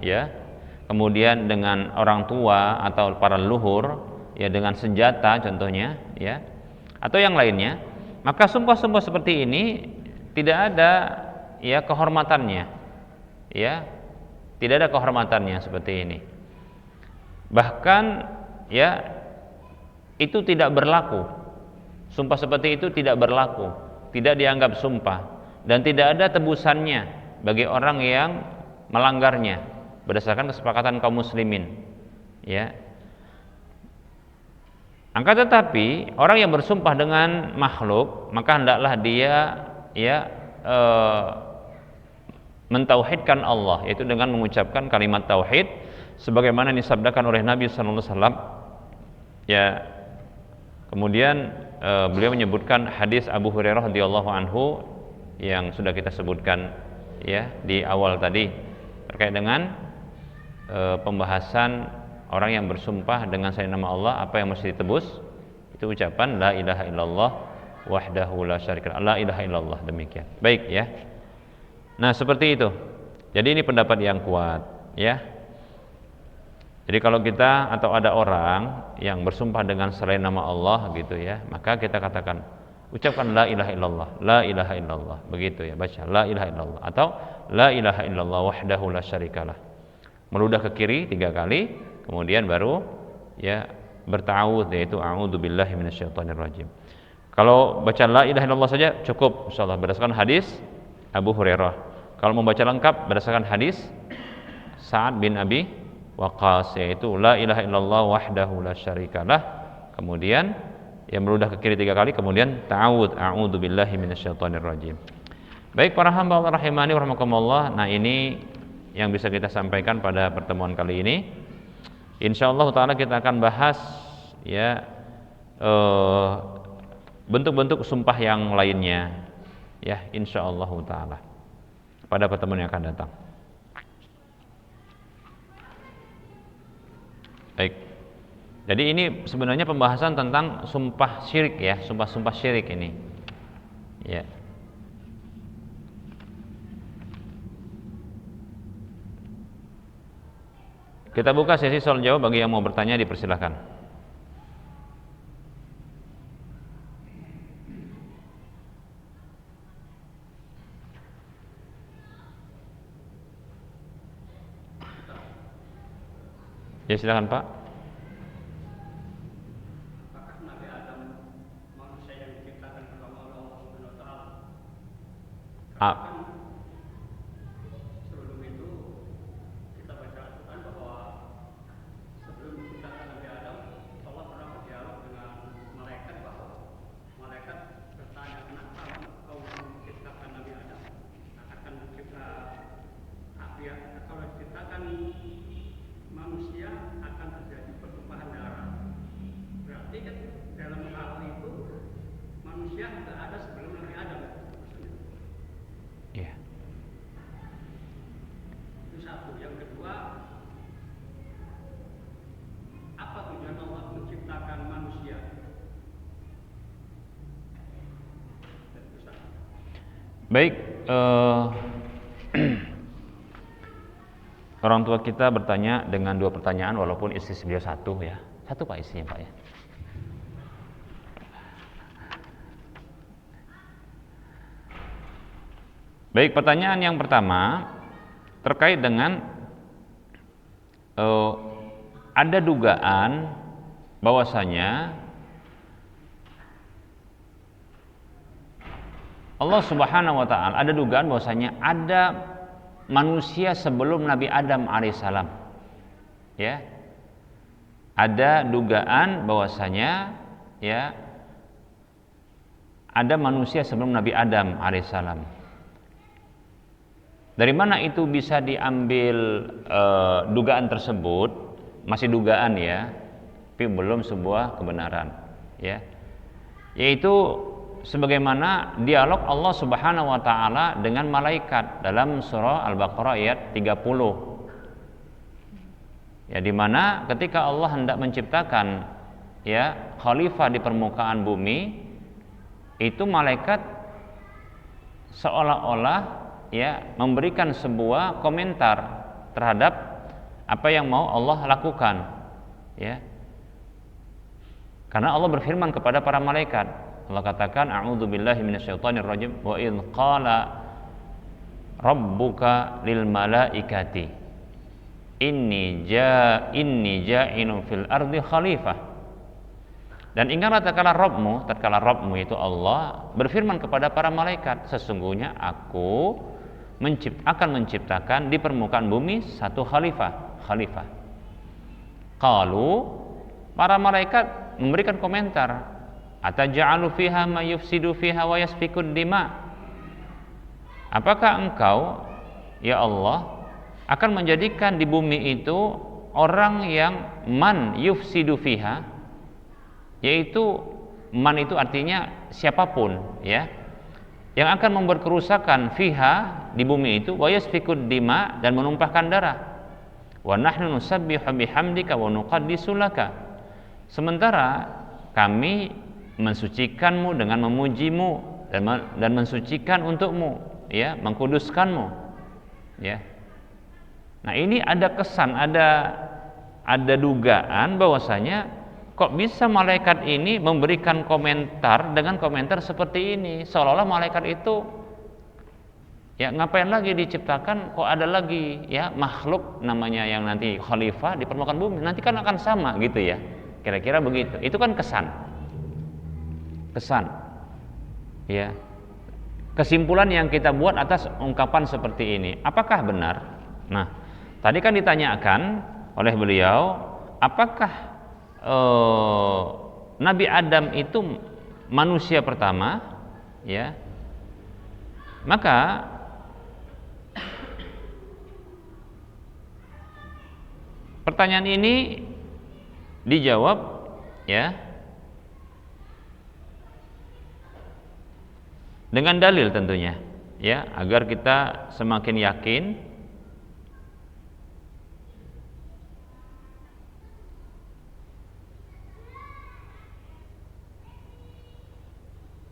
ya, kemudian dengan orang tua atau para leluhur, ya, dengan senjata contohnya, ya, atau yang lainnya. Maka sumpah-sumpah seperti ini tidak ada, ya, kehormatannya, ya, tidak ada kehormatannya seperti ini. Bahkan, ya, itu tidak berlaku. Sumpah seperti itu tidak berlaku, tidak dianggap sumpah, dan tidak ada tebusannya bagi orang yang melanggarnya berdasarkan kesepakatan kaum muslimin, ya. Angka tetapi orang yang bersumpah dengan makhluk, maka hendaklah dia, ya, mentauhidkan Allah, yaitu dengan mengucapkan kalimat tauhid sebagaimana disabdakan oleh Nabi sallallahu alaihi wasallam, ya. Kemudian beliau menyebutkan hadis Abu Hurairah radhiyallahu anhu yang sudah kita sebutkan, ya, di awal tadi terkait dengan pembahasan orang yang bersumpah dengan selain nama Allah, apa yang mesti ditebus? Itu ucapan la ilaha illallah wahdahu la syarika la ilaha illallah, demikian. Baik, ya. Nah, seperti itu. Jadi ini pendapat yang kuat, ya. Jadi kalau kita atau ada orang yang bersumpah dengan selain nama Allah gitu, ya, maka kita katakan, ucapkan la ilaha illallah, la ilaha illallah, begitu, ya, baca la ilaha illallah atau la ilaha illallah wahdahu la syarikalah. Meludah ke kiri 3 kali, kemudian baru, ya, berta'awudz, yaitu a'udzubillahi minasyaitonirrajim. Kalau baca la ilaha illallah saja cukup insyaallah berdasarkan hadis Abu Hurairah. Kalau membaca lengkap berdasarkan hadis Sa'ad bin Abi Waqqas, yaitu la ilaha illallah wahdahu la syarikalah, kemudian yang meludah ke kiri 3 kali, kemudian ta'awudz a'udzubillahi minasyaitonirrajim. Baik para hamba Allah rahimani wa rahmakumullah. Nah, ini yang bisa kita sampaikan pada pertemuan kali ini. Insyaallah taala kita akan bahas, ya, bentuk-bentuk sumpah yang lainnya, ya, insyaallah taala pada pertemuan yang akan datang. Baik. Jadi ini sebenarnya pembahasan tentang sumpah syirik, ya, sumpah-sumpah syirik ini. Ya. Kita buka sesi soal jawab, bagi yang mau bertanya dipersilahkan. Ya, silakan Pak. Apakah Nabi Adam manusia yang diciptakan pertama oleh Allah Subhanahu wa taala? Kan sebelum itu kita baca Al-Quran bahwa sebelum diciptakan Nabi Adam, Allah pernah berdialog dengan malaikat, bahwa malaikat bertanya, kenapa kau menciptakan Nabi Adam? Akan mencipta api, kalau diciptakan manusia akan terjadi pertumpahan darah. Berarti kan dalam hal itu manusia tidak ada sebelum Nabi Adam. Iya. Itu satu. Yang kedua, apa tujuan Allah menciptakan manusia? Baik, orang tua kita bertanya dengan 2 pertanyaan, walaupun isi beliau 1, ya. 1 Pak isinya Pak, ya. Baik, pertanyaan yang pertama terkait dengan ada dugaan bahwasanya Allah Subhanahu wa taala, ada dugaan bahwasanya ada manusia sebelum Nabi Adam alaihissalam, ya. Ada dugaan bahwasanya, ya, ada manusia sebelum Nabi Adam alaihissalam. Dari mana itu bisa diambil dugaan tersebut? Masih dugaan, ya, tapi belum sebuah kebenaran, ya. Yaitu sebagaimana dialog Allah Subhanahu wa taala dengan malaikat dalam surah Al-Baqarah ayat 30. Ya, di mana ketika Allah hendak menciptakan ya khalifah di permukaan bumi, itu malaikat seolah-olah ya memberikan sebuah komentar terhadap apa yang mau Allah lakukan, ya. Karena Allah berfirman kepada para malaikat, Allah katakan a'udzubillahi minasyaitonirrajim wa idz qala rabbuka lil malaikati inni ja'ilun fil ardi khalifah. Dan ingatlah tatkala Rabbmu itu Allah berfirman kepada para malaikat, sesungguhnya aku akan menciptakan di permukaan bumi satu khalifah. Qalu, para malaikat memberikan komentar, ataj'alu fiha ma yufsidu fiha wa yasfikud dima. Apakah engkau ya Allah akan menjadikan di bumi itu orang yang man yufsidu fiha, yaitu man itu artinya siapapun ya, yang akan membuat kerusakan fiha di bumi itu, wa yasfikud dima, dan menumpahkan darah. Wa nahnu nusabbihu bihamdika wa nuqaddisu laka. Sementara kami mensucikanmu dengan memujimu dan mensucikan untukmu, ya, mengkuduskanmu, ya. Nah, ini ada kesan, ada dugaan bahwasanya kok bisa malaikat ini memberikan komentar dengan komentar seperti ini, seolah-olah malaikat itu ya ngapain lagi diciptakan, kok ada lagi ya makhluk namanya yang nanti khalifah di permukaan bumi, nanti kan akan sama gitu ya, kira-kira begitu. Itu kan kesan ya, kesimpulan yang kita buat atas ungkapan seperti ini, apakah benar? Nah, tadi kan ditanyakan oleh beliau, apakah Nabi Adam itu manusia pertama, ya? Maka pertanyaan ini dijawab, ya, dengan dalil tentunya, ya, agar kita semakin yakin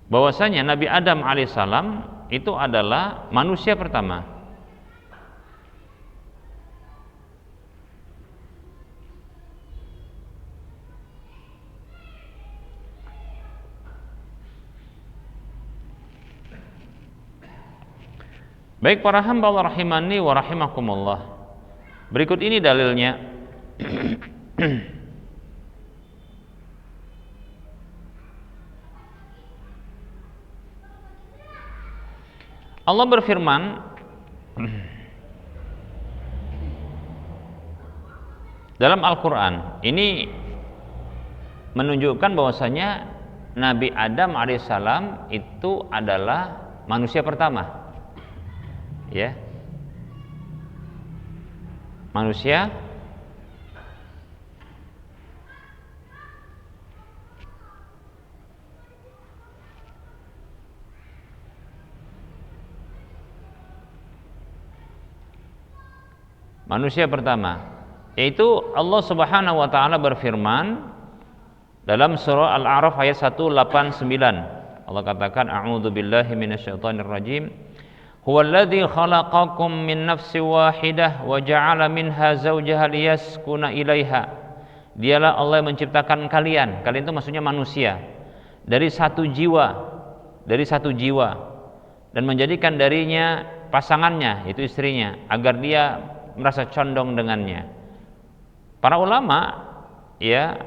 bahwasanya Nabi Adam alaihissalam itu adalah manusia pertama. Baik para hamba Allah rahimani wa rahimakumullah, berikut ini dalilnya. Allah berfirman dalam Al-Quran, ini menunjukkan bahwasanya Nabi Adam alaihissalam itu adalah manusia pertama, ya, manusia pertama, yaitu Allah Subhanahu wa taala berfirman dalam surah Al-A'raf ayat 189. Allah katakan, a'udzu billahi minasyaitonir rajim. Huwallazi khalaqakum min nafsin wahidah wa ja'ala minha zawjaha liyaskuna ilaiha. Dialah Allah yang menciptakan kalian itu maksudnya manusia, dari satu jiwa, dan menjadikan darinya pasangannya, itu istrinya, agar dia merasa condong dengannya. Para ulama ya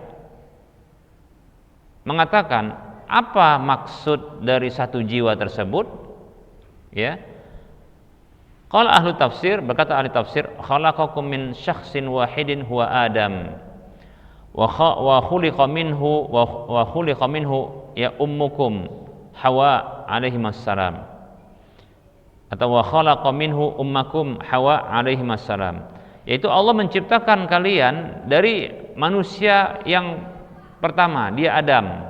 mengatakan, apa maksud dari satu jiwa tersebut? Ya. Qala ahlu tafsir, berkata ahli tafsir, khalaqakum min syakhsin wahidin huwa Adam wa khuliqa minhu ya ummukum Hawa alaihi wassalam, atau wa khalaqa minhu ummakum Hawa alaihi wassalam, yaitu Allah menciptakan kalian dari manusia yang pertama, dia Adam,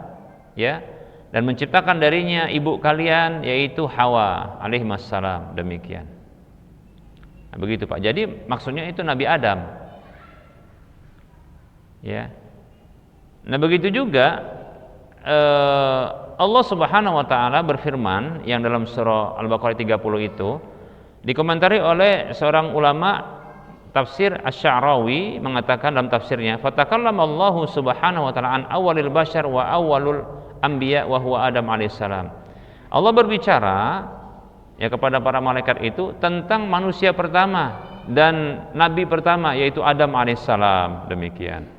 ya, dan menciptakan darinya ibu kalian yaitu Hawa alaihissalam. Demikian. Nah, begitu Pak. Jadi maksudnya itu Nabi Adam. Ya. Nah, begitu juga Allah Subhanahu wa taala berfirman yang dalam surah Al-Baqarah 30 itu dikomentari oleh seorang ulama tafsir Asy-Sya'rawi, mengatakan dalam tafsirnya, "Fatakallama Allahu Subhanahu wa taala an awwalil bashar wa awwalul anbiya wa huwa Adam alaihissalam." Allah berbicara ya kepada para malaikat itu tentang manusia pertama dan nabi pertama yaitu Adam alaihissalam. Demikian.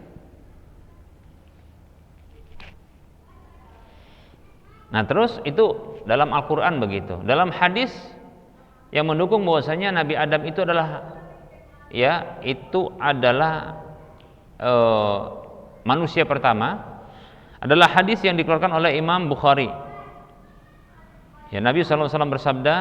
Nah, terus itu dalam Al-Qur'an begitu. Dalam hadis yang mendukung bahwasanya Nabi Adam itu adalah manusia pertama adalah hadis yang dikeluarkan oleh Imam Bukhari. Ya, Nabi sallallahu alaihi wasallam bersabda,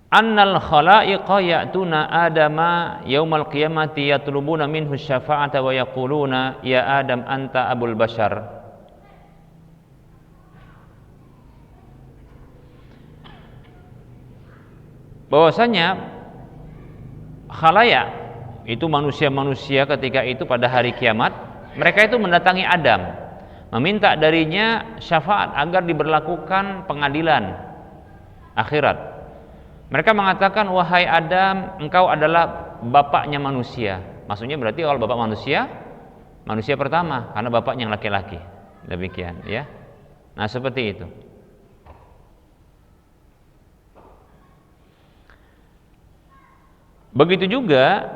"Annal khalaiqa ya'tuna Adama yaumal qiyamati yatlubuna minhu syafa'ata wa yaquluna ya Adam anta abul bashar." Bahwasanya khalayak itu manusia-manusia ketika itu pada hari kiamat, mereka itu mendatangi Adam, meminta darinya syafaat agar diberlakukan pengadilan akhirat. Mereka mengatakan, "Wahai Adam, engkau adalah bapaknya manusia." Maksudnya berarti kalau bapak manusia, manusia pertama karena bapaknya yang laki-laki. Demikian, ya. Nah, seperti itu. Begitu juga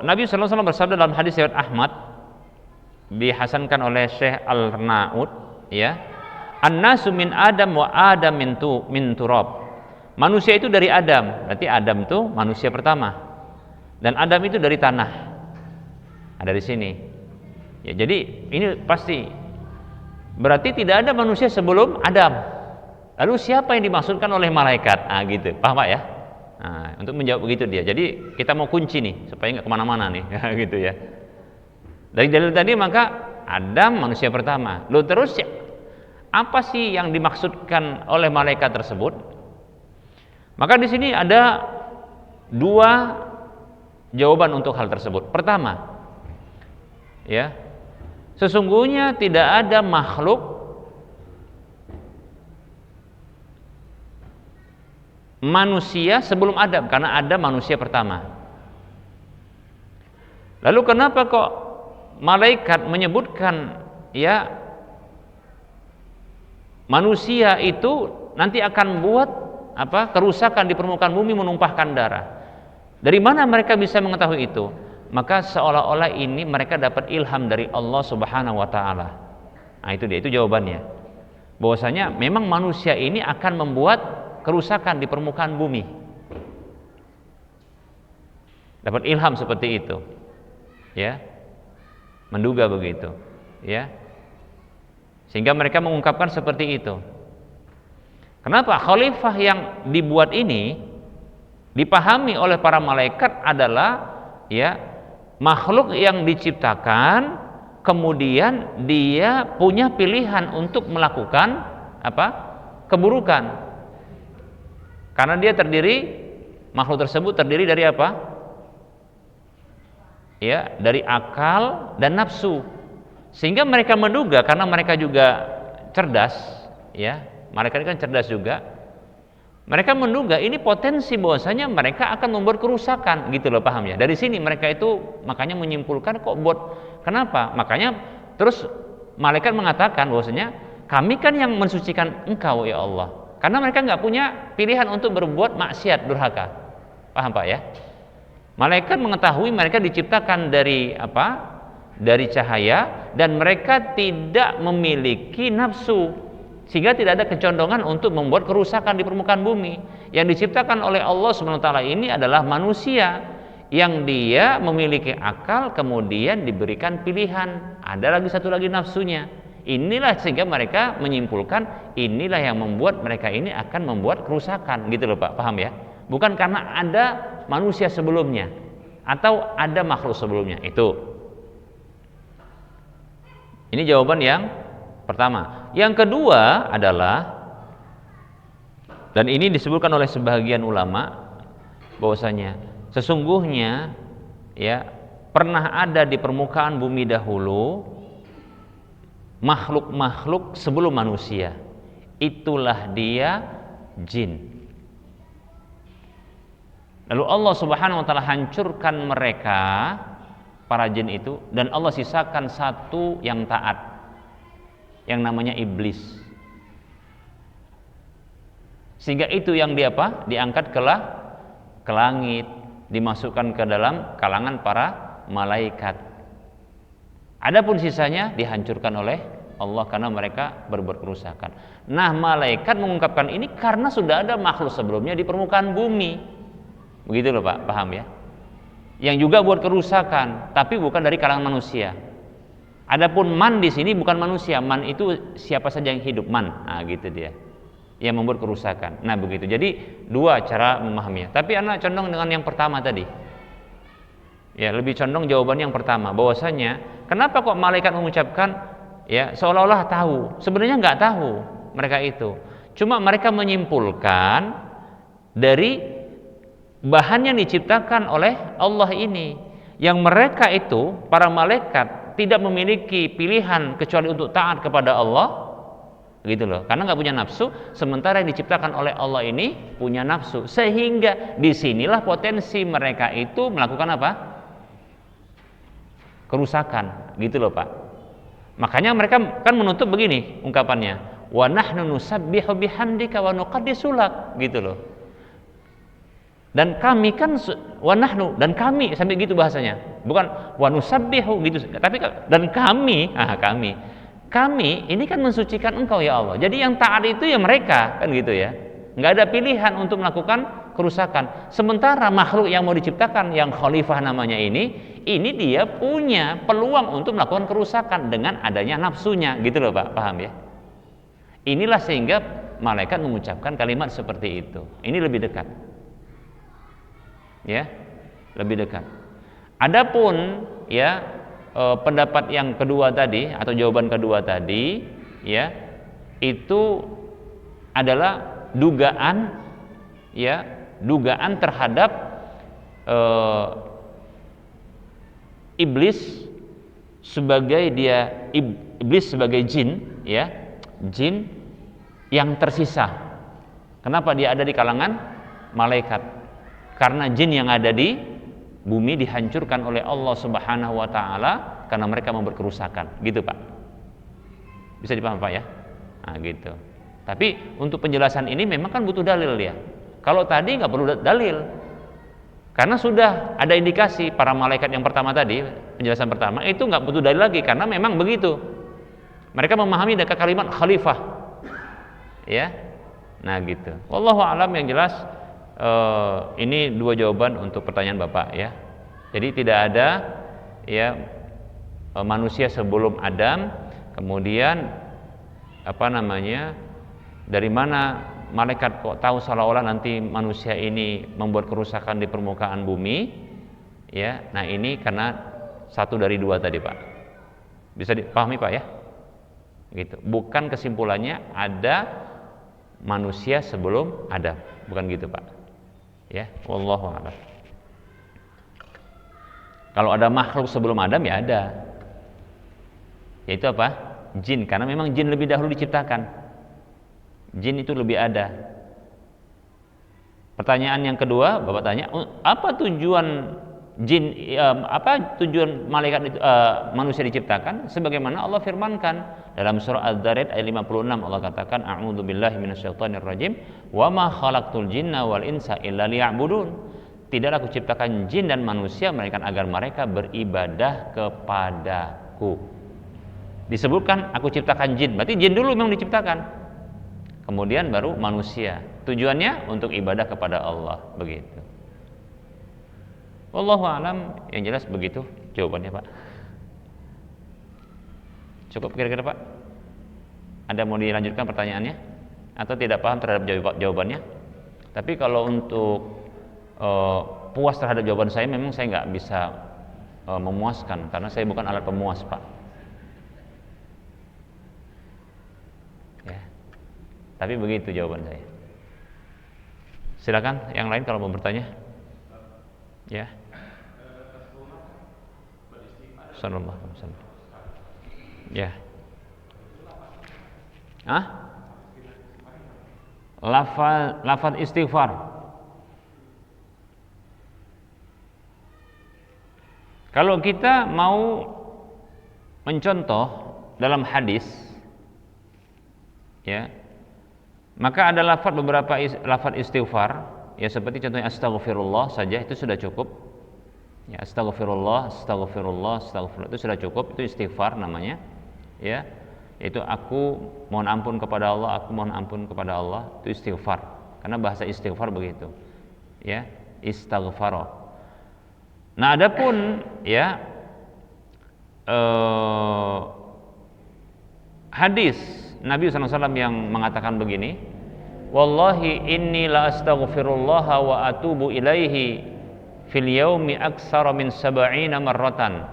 Nabi sallallahu alaihi wasallam bersabda dalam hadis riwayat Ahmad dihasankan oleh Syekh Al-Naud, ya. An-nasu min Adam wa Adam min turab. Manusia itu dari Adam, berarti Adam itu manusia pertama. Dan Adam itu dari tanah. Nah, dari sini. Ya, jadi ini pasti berarti tidak ada manusia sebelum Adam. Lalu siapa yang dimaksudkan oleh malaikat? Ah, gitu. Paham Pak ya? Nah, untuk menjawab begitu dia. Jadi kita mau kunci nih supaya nggak kemana-mana nih, gitu ya. Dari dalil tadi maka Adam manusia pertama. Lalu terus apa sih yang dimaksudkan oleh malaikat tersebut? Maka di sini ada dua jawaban untuk hal tersebut. Pertama, ya, sesungguhnya tidak ada makhluk manusia sebelum Adam, karena ada manusia pertama. Lalu kenapa kok malaikat menyebutkan ya manusia itu nanti akan buat kerusakan di permukaan bumi, menumpahkan darah? Dari mana mereka bisa mengetahui itu? Maka seolah-olah ini mereka dapat ilham dari Allah Subhanahu wa taala. Nah, itu dia, itu jawabannya. Bahwasanya memang manusia ini akan membuat kerusakan di permukaan bumi. Dapat ilham seperti itu. Ya. Menduga begitu, ya. Sehingga mereka mengungkapkan seperti itu. Kenapa khalifah yang dibuat ini dipahami oleh para malaikat adalah ya makhluk yang diciptakan kemudian dia punya pilihan untuk melakukan keburukan. Karena dia makhluk tersebut terdiri dari apa? Ya, dari akal dan nafsu. Sehingga mereka menduga, karena mereka juga cerdas, ya, mereka kan cerdas juga. Mereka menduga ini potensi bahwasanya mereka akan membuat kerusakan, gitu loh, paham ya? Dari sini mereka itu makanya menyimpulkan kok kenapa? Makanya terus malaikat mengatakan bahwasanya kami kan yang mensucikan engkau ya Allah. Karena mereka nggak punya pilihan untuk berbuat maksiat, durhaka. Paham Pak ya? Malaikat mengetahui mereka diciptakan dari dari cahaya dan mereka tidak memiliki nafsu, sehingga tidak ada kecondongan untuk membuat kerusakan di permukaan bumi. Yang diciptakan oleh Allah SWT ini adalah manusia yang dia memiliki akal, kemudian diberikan pilihan. Ada lagi satu lagi nafsunya. Inilah sehingga mereka menyimpulkan inilah yang membuat mereka ini akan membuat kerusakan, gitu loh Pak, paham ya? Bukan karena ada manusia sebelumnya atau ada makhluk sebelumnya. Itu Ini jawaban yang pertama. Yang kedua adalah, dan ini disebutkan oleh sebagian ulama, bahwasanya sesungguhnya ya pernah ada di permukaan bumi dahulu makhluk-makhluk sebelum manusia. Itulah dia jin. Lalu Allah Subhanahu wa taala hancurkan mereka, para jin itu, dan Allah sisakan satu yang taat, yang namanya iblis. Sehingga itu yang dia apa? Diangkat ke langit, dimasukkan ke dalam kalangan para malaikat. Adapun sisanya dihancurkan oleh Allah karena mereka berbuat kerusakan. Nah, malaikat mengungkapkan ini karena sudah ada makhluk sebelumnya di permukaan bumi. Begitu loh Pak, paham ya? Yang juga buat kerusakan, tapi bukan dari kalangan manusia. Adapun man di sini bukan manusia, man itu siapa saja yang hidup, man. Nah, gitu dia. Yang membuat kerusakan. Nah, begitu. Jadi dua cara memahaminya. Tapi anak condong dengan yang pertama tadi. Ya, lebih condong jawaban yang pertama, bahwasanya kenapa kok malaikat mengucapkan ya seolah-olah tahu, sebenarnya nggak tahu mereka itu. Cuma mereka menyimpulkan dari bahan yang diciptakan oleh Allah ini, yang mereka itu para malaikat tidak memiliki pilihan kecuali untuk taat kepada Allah, gitu loh. Karena nggak punya nafsu, sementara yang diciptakan oleh Allah ini punya nafsu, sehingga disinilah potensi mereka itu melakukan apa? Kerusakan, gitu loh Pak. Makanya mereka kan menutup begini ungkapannya, wa nahnu nusabbihu bihamdika wa nuqaddisu lak, gitu loh. Dan kami kan wa nahnu, dan kami, sampai gitu bahasanya. Bukan wa nusabbihu gitu, tapi dan kami, kami ini kan mensucikan Engkau ya Allah. Jadi yang taat itu ya mereka, kan gitu ya. Nggak ada pilihan untuk melakukan kerusakan. Sementara makhluk yang mau diciptakan, yang khalifah namanya ini dia punya peluang untuk melakukan kerusakan dengan adanya nafsunya, gitu loh Pak, paham ya? Inilah sehingga malaikat mengucapkan kalimat seperti itu. Ini lebih dekat, ya, lebih dekat. Adapun ya pendapat yang kedua tadi atau jawaban kedua tadi, ya, itu adalah dugaan, ya, dugaan terhadap iblis sebagai iblis sebagai jin, ya, jin yang tersisa. Kenapa dia ada di kalangan malaikat? Karena jin yang ada di bumi dihancurkan oleh Allah Subhanahu wa taala karena mereka membuat kerusakan, gitu Pak. Bisa dipaham Pak ya? Nah, gitu. Tapi untuk penjelasan ini memang kan butuh dalil ya. Kalau tadi nggak perlu dalil, karena sudah ada indikasi para malaikat yang pertama tadi, penjelasan pertama itu nggak butuh dalil lagi karena memang begitu. Mereka memahami dengan kalimat khalifah, ya. Nah gitu. Wallahu a'lam, yang jelas ini dua jawaban untuk pertanyaan Bapak ya. Jadi tidak ada ya manusia sebelum Adam, kemudian dari mana malaikat kok tahu seolah-olah nanti manusia ini membuat kerusakan di permukaan bumi, ya. Nah ini karena satu dari dua tadi Pak. Bisa dipahami Pak ya? Gitu. Bukan kesimpulannya ada manusia sebelum Adam, bukan gitu Pak. Ya, wallahu a'lam. Kalau ada makhluk sebelum Adam ya ada. Yaitu apa? Jin, karena memang jin lebih dahulu diciptakan. Jin itu lebih ada. Pertanyaan yang kedua, Bapak tanya, apa tujuan jin, apa tujuan malaikat itu, manusia diciptakan? Sebagaimana Allah firmankan dalam surah Ad-Dariyat ayat 56, Allah katakan, a'udzubillahi minasyaitonir rajim, wa ma khalaqtul jinna wal insa illa liya'budun. Tidaklah aku ciptakan jin dan manusia melainkan agar mereka beribadah kepadaku. Disebutkan aku ciptakan jin, berarti jin dulu memang diciptakan, kemudian baru manusia. Tujuannya untuk ibadah kepada Allah, begitu. Wallahu a'lam, yang jelas begitu jawabannya Pak. Cukup kira-kira Pak? Ada mau dilanjutkan pertanyaannya? Atau tidak paham terhadap jawabannya? Tapi kalau untuk puas terhadap jawaban saya, memang saya nggak bisa memuaskan karena saya bukan alat pemuas Pak. Tapi begitu jawaban saya. Silakan yang lain kalau mau bertanya. Ya. Sallallahu alaihi wasallam. Ya. Lafaz istighfar. Kalau kita mau mencontoh dalam hadis, ya, maka ada beberapa lafaz istighfar, ya seperti contohnya astaghfirullah saja itu sudah cukup. Ya, astaghfirullah itu sudah cukup, itu istighfar namanya. Ya, yaitu aku mohon ampun kepada Allah, aku mohon ampun kepada Allah, itu istighfar. Karena bahasa istighfar begitu. Ya, istaghfara. Nah, adapun ya hadis Nabi SAW yang mengatakan begini, wallahi inni la astaghfirullah wa atubu ilaihi fil yaumi aksara min sab'ina marratan.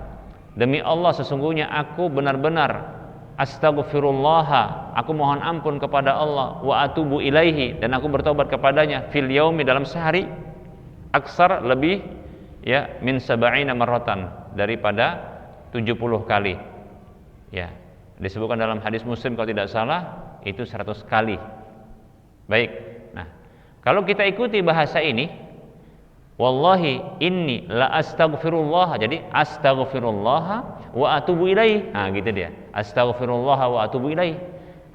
Demi Allah sesungguhnya aku benar-benar astaghfirullah, aku mohon ampun kepada Allah, wa atubu ilaihi, dan aku bertobat kepadanya, fil yaumi dalam sehari, aksar lebih, ya, min sab'ina marratan, daripada 70 kali. Ya, disebutkan dalam hadis Muslim kalau tidak salah itu 100 kali. Baik. Nah, kalau kita ikuti bahasa ini, wallahi inni la astaghfirullah, jadi astaghfirullah wa atubu ilaih. Nah, gitu dia. Astaghfirullah wa atubu ilaih.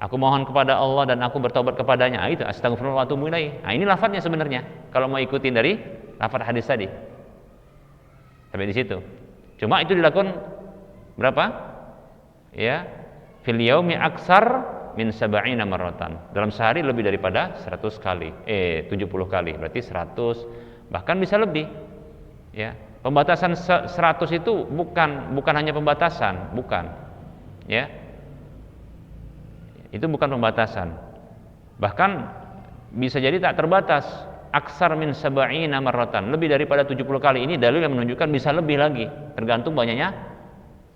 Aku mohon kepada Allah dan aku bertobat kepadanya. Nah, itu astaghfirullah wa atubu ilaih. Nah, ini lafadznya sebenarnya. Kalau mau ikutin dari lafadz hadis tadi. Sampai di situ. Cuma itu dilakukan berapa? Ya, fil yaumi aksar min sab'ina marratan. Dalam sehari lebih daripada 100 kali. 70 kali. Berarti 100, bahkan bisa lebih. Ya. Pembatasan 100 itu bukan hanya pembatasan, bukan. Ya. Itu bukan pembatasan. Bahkan bisa jadi tak terbatas. Aksar min sab'ina marratan, lebih daripada 70 kali. Ini dalil yang menunjukkan bisa lebih lagi, tergantung banyaknya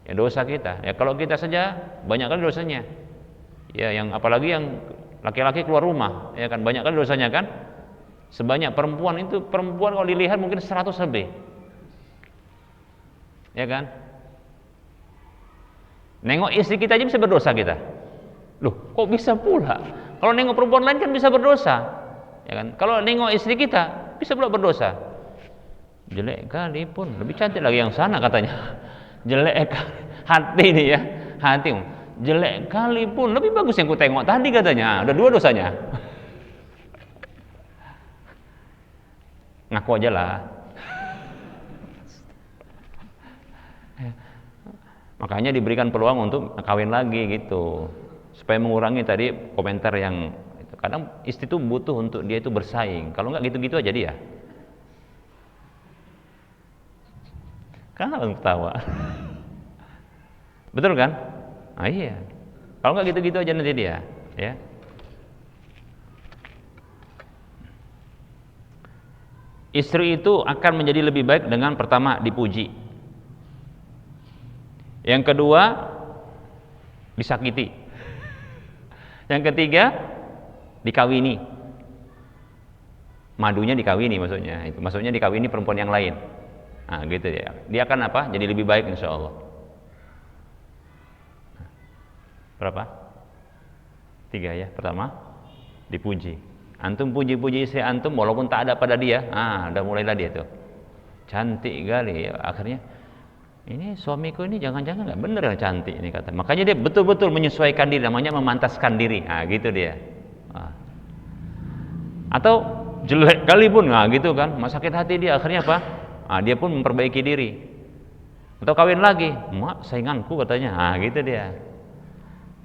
ya dosa kita. Ya, kalau kita saja banyak kali dosanya. Ya, yang apalagi yang laki-laki keluar rumah, ya kan banyak kali dosanya kan. Sebanyak perempuan kalau dilihat mungkin 100 lebih. Ya kan? Nengok istri kita aja bisa berdosa kita. Loh, kok bisa pula? Kalau nengok perempuan lain kan bisa berdosa. Ya kan? Kalau nengok istri kita bisa pula berdosa. Jelek kali pun, lebih cantik lagi yang sana katanya. Jelek hati ini ya, hati. Jelek kali pun lebih bagus yang ku tengok tadi katanya. Udah 2 dosanya. Ngaku aja lah. Makanya diberikan peluang untuk kawin lagi gitu, supaya mengurangi tadi komentar yang itu. Kadang istri itu butuh untuk dia itu bersaing. Kalau nggak gitu-gitu aja dia. Kenapa ketawa? Betul kan? Ah, iya. Kalau nggak gitu-gitu aja nanti dia, ya. Istri itu akan menjadi lebih baik dengan pertama dipuji. Yang kedua disakiti. Yang ketiga dikawini. Madunya dikawini maksudnya. Itu maksudnya dikawini perempuan yang lain. Nah, gitu ya. Dia akan apa? Jadi lebih baik insyaallah. Berapa? 3 ya. Pertama dipuji. Antum puji-puji istri antum walaupun tak ada pada dia. Udah mulailah dia tuh. Cantik kali ya. Akhirnya ini suamiku ini jangan-jangan nggak bener yang cantik ini kata. Makanya dia betul-betul menyesuaikan diri, namanya memantaskan diri. Gitu dia. Atau jelek kali pun, gitu kan. Sakit hati dia, akhirnya apa? Dia pun memperbaiki diri. Atau kawin lagi, mak sainganku katanya. Gitu dia.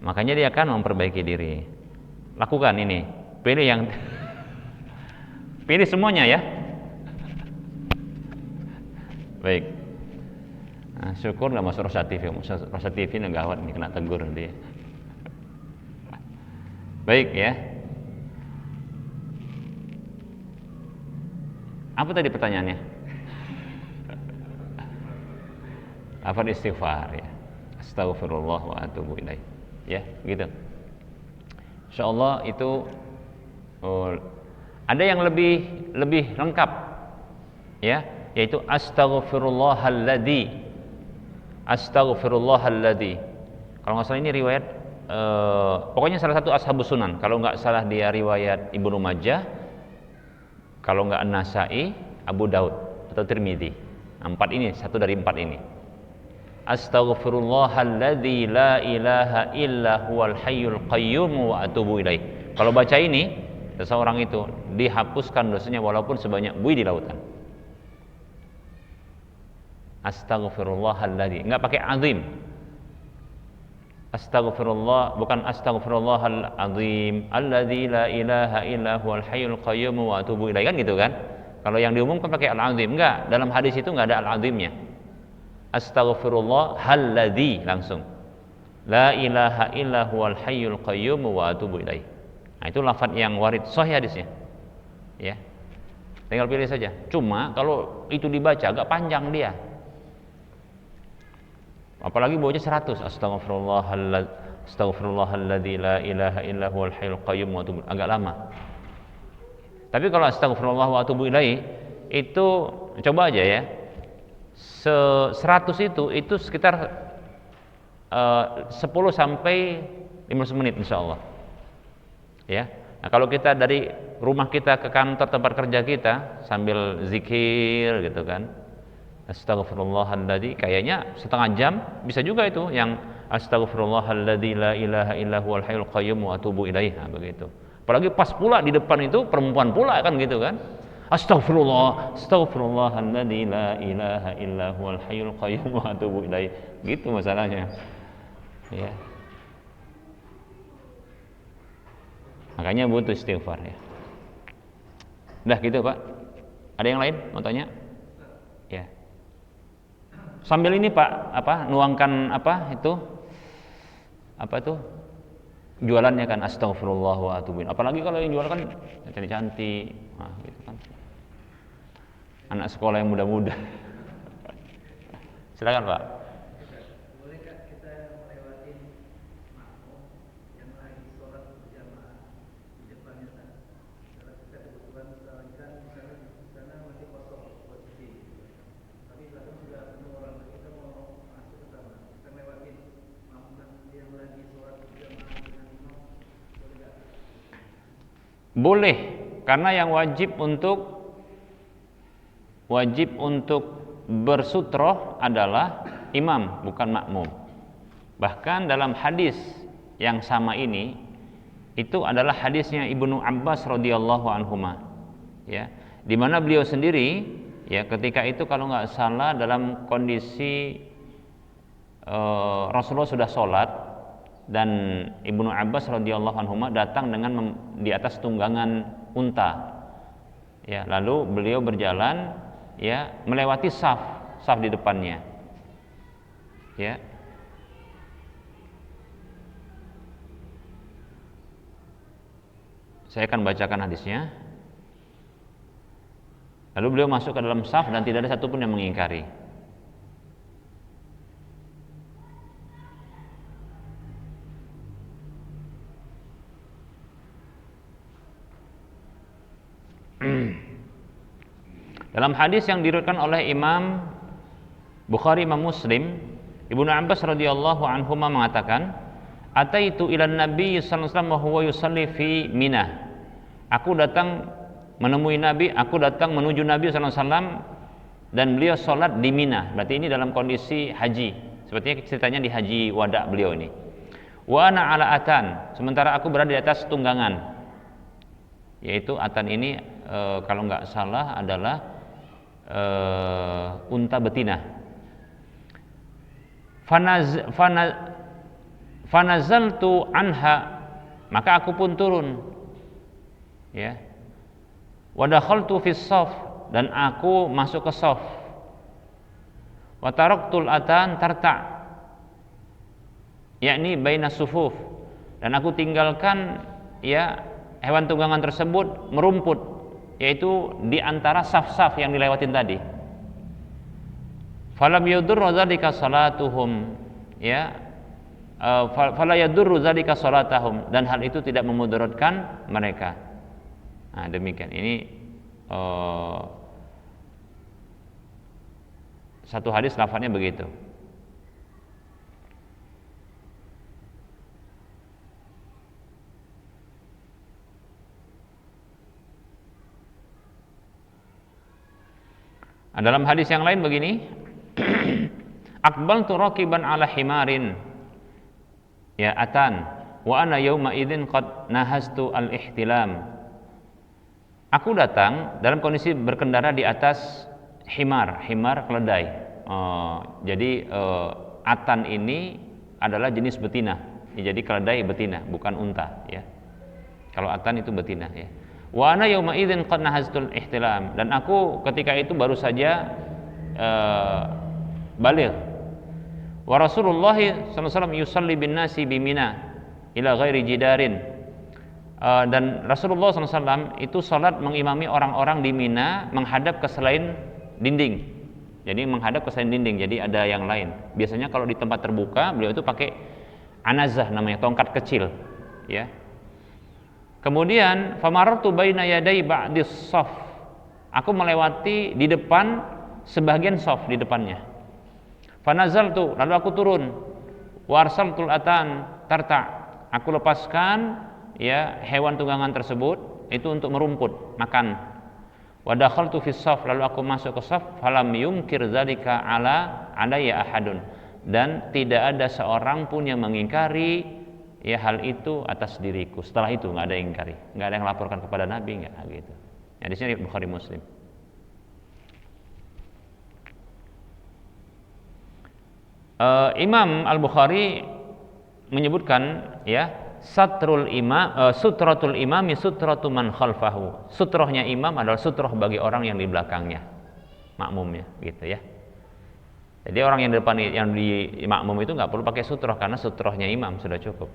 Makanya dia akan memperbaiki diri. Lakukan ini. Pilih semuanya ya. Baik. Syukur nggak masuk Rosa TV. Rosa TV ini gawat nih, kena tegur nanti. Baik ya. Apa tadi pertanyaannya? Apa istighfar ya? Astaghfirullah wa atubu ilaih. Ya, gitu. Insyaallah itu ada yang lebih lengkap, ya, yaitu astaghfirullahalladzi. Kalau nggak salah ini riwayat pokoknya salah satu ashabus sunan. Kalau nggak salah dia riwayat Ibnu Majah, kalau nggak An-Nasa'i, Abu Daud atau Tirmidzi. 4 ini, satu dari 4 ini. Astaghfirullahalladzi la ilaha illa huwal hayyul qayyum wa atubu ilaih. Kalau baca ini, seseorang itu dihapuskan dosanya walaupun sebanyak buih di lautan. Astaghfirullahalladzi, enggak pakai azim. Astaghfirullah, bukan astaghfirullahal azim alladzi la ilaha illa huwal hayyul qayyum wa atubu ilaih, kan gitu kan. Kalau yang diumumkan pakai al-azim, enggak, dalam hadis itu enggak ada al-azimnya. Astaghfirullahalladzi langsung. La ilaha illa huwal hayyul qayyum wa atubu ilaih. Nah, itu lafaz yang warid sahih hadisnya. Ya. Tinggal pilih saja. Cuma kalau itu dibaca agak panjang dia. Apalagi bawanya 100. Astaghfirullahalladzi la ilaha illa huwal hayyul qayyum wa atubu, agak lama. Tapi kalau astaghfirullah wa atubu ilaih itu coba aja ya. 100 itu sekitar 10 sampai 15 menit insyaallah. Ya. Nah, kalau kita dari rumah kita ke kantor tempat kerja kita sambil zikir gitu kan. Astaghfirullahalladzi, kayaknya setengah jam bisa juga itu yang astaghfirullahalladzi la ilaha illa huwal hayyul qayyum wa atubu ilaih. Nah, begitu. Apalagi pas pula di depan itu perempuan pula kan gitu kan. Astaghfirullahalladzi la ilaha illa huwal hayyul qayyum wa atubu ilaih. Gitu masalahnya. Ya. Makanya butuh istighfar ya. Udah gitu, Pak. Ada yang lain mau tanya? Ya. Sambil ini Pak, nuangkan jualannya kan astaghfirullah wa atubu ilaih. Apalagi kalau yang jual kan cantik-cantik, nah, gitu kan. Anak sekolah yang muda-muda. Silakan Pak. Bolehkah kita melewati makmum yang lagi sholat berjamaah di depannya kan? Kalau kita kebetulan misalkan di sana masih kosong posisi, tapi belakang sudah penuh orang, kita mau masuk ke sana, kita melewati makmum yang lagi sholat berjamaah dengan imam, boleh nggak? Boleh, karena yang wajib untuk bersutroh adalah imam, bukan makmum. Bahkan dalam hadis yang sama ini, itu adalah hadisnya Ibnu Abbas radhiyallahu anhuma, ya, di mana beliau sendiri, ya, ketika itu kalau nggak salah dalam kondisi Rasulullah sudah sholat dan Ibnu Abbas radhiyallahu anhuma datang dengan di atas tunggangan unta, ya, lalu beliau berjalan, ya, melewati saf di depannya, ya. Saya akan bacakan hadisnya. Lalu beliau masuk ke dalam saf dan tidak ada satupun yang mengingkari. Dalam hadis yang diriwayatkan oleh Imam Bukhari, Imam Muslim, Ibnu Abbas radhiyallahu anhuma mengatakan, "Ataitu ilan Nabi sallallahu alaihi wasallam wa huwa yusalli fi Mina." Aku datang menemui Nabi, aku datang menuju Nabi sallallahu alaihi wasallam dan beliau salat di Mina. Berarti ini dalam kondisi haji. Sepertinya ceritanya di haji wada beliau ini. Wa ana ala atan, sementara aku berada di atas tunggangan. Yaitu atan ini kalau nggak salah adalah unta betina. Fanazaltu anha, maka aku pun turun, ya. Wa dakhaltu fis shaf, dan aku masuk ke shaf. Wa taraktul atan tarta, yakni baina sufuf, dan aku tinggalkan, ya, hewan tunggangan tersebut merumput, yaitu di antara saf-saf yang dilewatin tadi. Falam yudur dzalika salatuhum, ya, fala yadurru dzalika salatahum, dan hal itu tidak memudaratkan mereka. Nah, demikian. Ini satu hadis lafadznya begitu. Dalam hadis yang lain begini, aqbaltu raqiban ala himarin ya atan wa ana yauma idzin qad nahaztu al-ihtilam. Aku datang dalam kondisi berkendara di atas himar keledai. Jadi atan ini adalah jenis betina. Jadi keledai betina, bukan unta ya. Kalau atan itu betina ya. Wa ana yauma idzin qad nahaztul ihtilam, dan aku ketika itu baru saja baligh. Wa Rasulullah sallallahu alaihi wasallam yusalli bin nasi bi Mina ila ghairi jidarin. Dan Rasulullah SAW itu salat mengimami orang-orang di Mina menghadap ke selain dinding. Jadi menghadap ke selain dinding, jadi ada yang lain. Biasanya kalau di tempat terbuka beliau itu pakai anazah namanya, tongkat kecil ya. Kemudian famarartu baina yaday ba'dis shaf. Aku melewati di depan sebagian shaf di depannya. Fanazaltu, lalu aku turun. Wa arsaltul atan tarta. Aku lepaskan ya hewan tunggangan tersebut itu untuk merumput, makan. Wa dakhaltu fis shaf, lalu aku masuk ke shaf, falam yumkir dzalika alayya ahadun. Dan tidak ada seorang pun yang mengingkari ya hal itu atas diriku. Setelah itu nggak ada yang ingkari, nggak ada yang laporkan kepada Nabi, nggak gitu. Ya, di sini Bukhari Muslim. Imam Al-Bukhari menyebutkan ya sutratul imami sutratu man khalfahu. Sutrohnya imam adalah sutroh bagi orang yang di belakangnya, makmumnya gitu ya. Jadi orang yang di depan, yang di makmum itu nggak perlu pakai sutroh karena sutrohnya imam sudah cukup.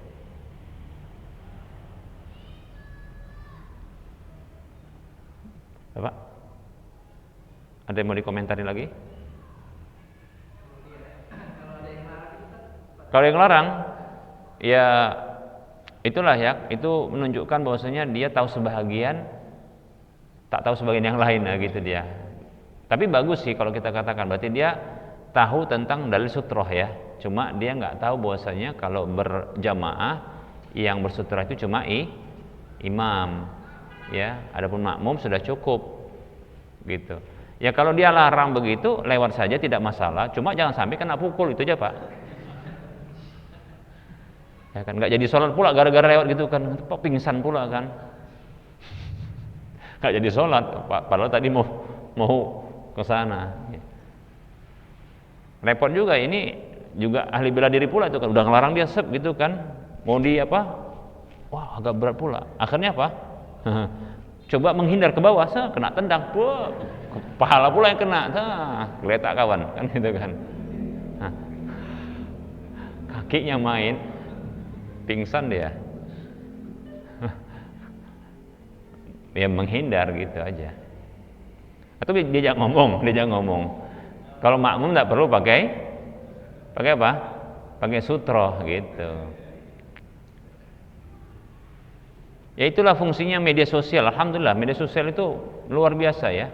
Bapak, ada yang mau dikomentari lagi? Kalau yang larang, ya itulah ya, itu menunjukkan bahwasanya dia tahu sebahagian, tak tahu sebagian yang lain, nah gitu dia. Tapi bagus sih kalau kita katakan, berarti dia tahu tentang dalil sutroh ya. Cuma dia nggak tahu bahwasanya kalau berjamaah yang bersutroh itu cuma imam, ya. Adapun makmum sudah cukup, gitu. Ya kalau dia larang begitu, lewat saja tidak masalah. Cuma jangan sampai kena pukul, itu aja Pak. Ya kan, nggak jadi sholat pula gara-gara lewat gitu kan, pingsan pula kan. Nggak jadi sholat, padahal tadi mau ke sana. Repot juga, ini juga ahli bela diri pula itu kan, udah ngelarang dia sep gitu kan, mau di apa? Wah agak berat pula. Akhirnya apa? Coba menghindar ke bawah, kena tendang, pahala pula yang kena, geletak kawan kan gitu kan. Kakinya main, pingsan dia. Ya menghindar gitu aja. Atau dia jangan ngomong. Kalau makmum tidak perlu pakai apa? Pakai sutroh gitu. Ya itulah fungsinya media sosial. Alhamdulillah media sosial itu luar biasa ya.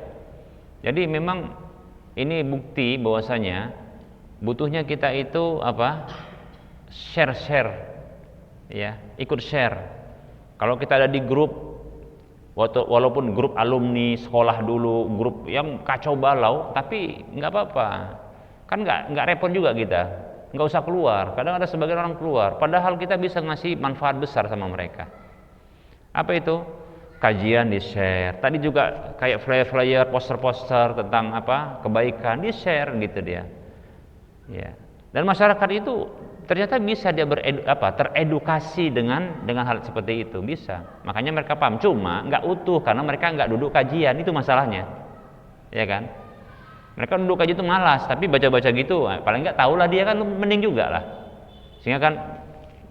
Jadi memang ini bukti bahwasanya butuhnya kita itu apa? Share. Ya, ikut share. Kalau kita ada di grup, walaupun grup alumni sekolah dulu, grup yang kacau balau, tapi nggak apa-apa. Kan nggak repot juga kita. Nggak usah keluar. Kadang ada sebagian orang keluar. Padahal kita bisa ngasih manfaat besar sama mereka. Apa itu? Kajian di share. Tadi juga kayak flyer-flyer, poster-poster tentang apa kebaikan di share gitu dia. Ya. Dan masyarakat itu ternyata bisa dia teredukasi dengan hal seperti itu, bisa. Makanya mereka paham, cuma nggak utuh karena mereka nggak duduk kajian, itu masalahnya, ya kan? Mereka duduk kajian itu malas, tapi baca-baca gitu, paling nggak tahulah dia kan, mending juga lah. Sehingga kan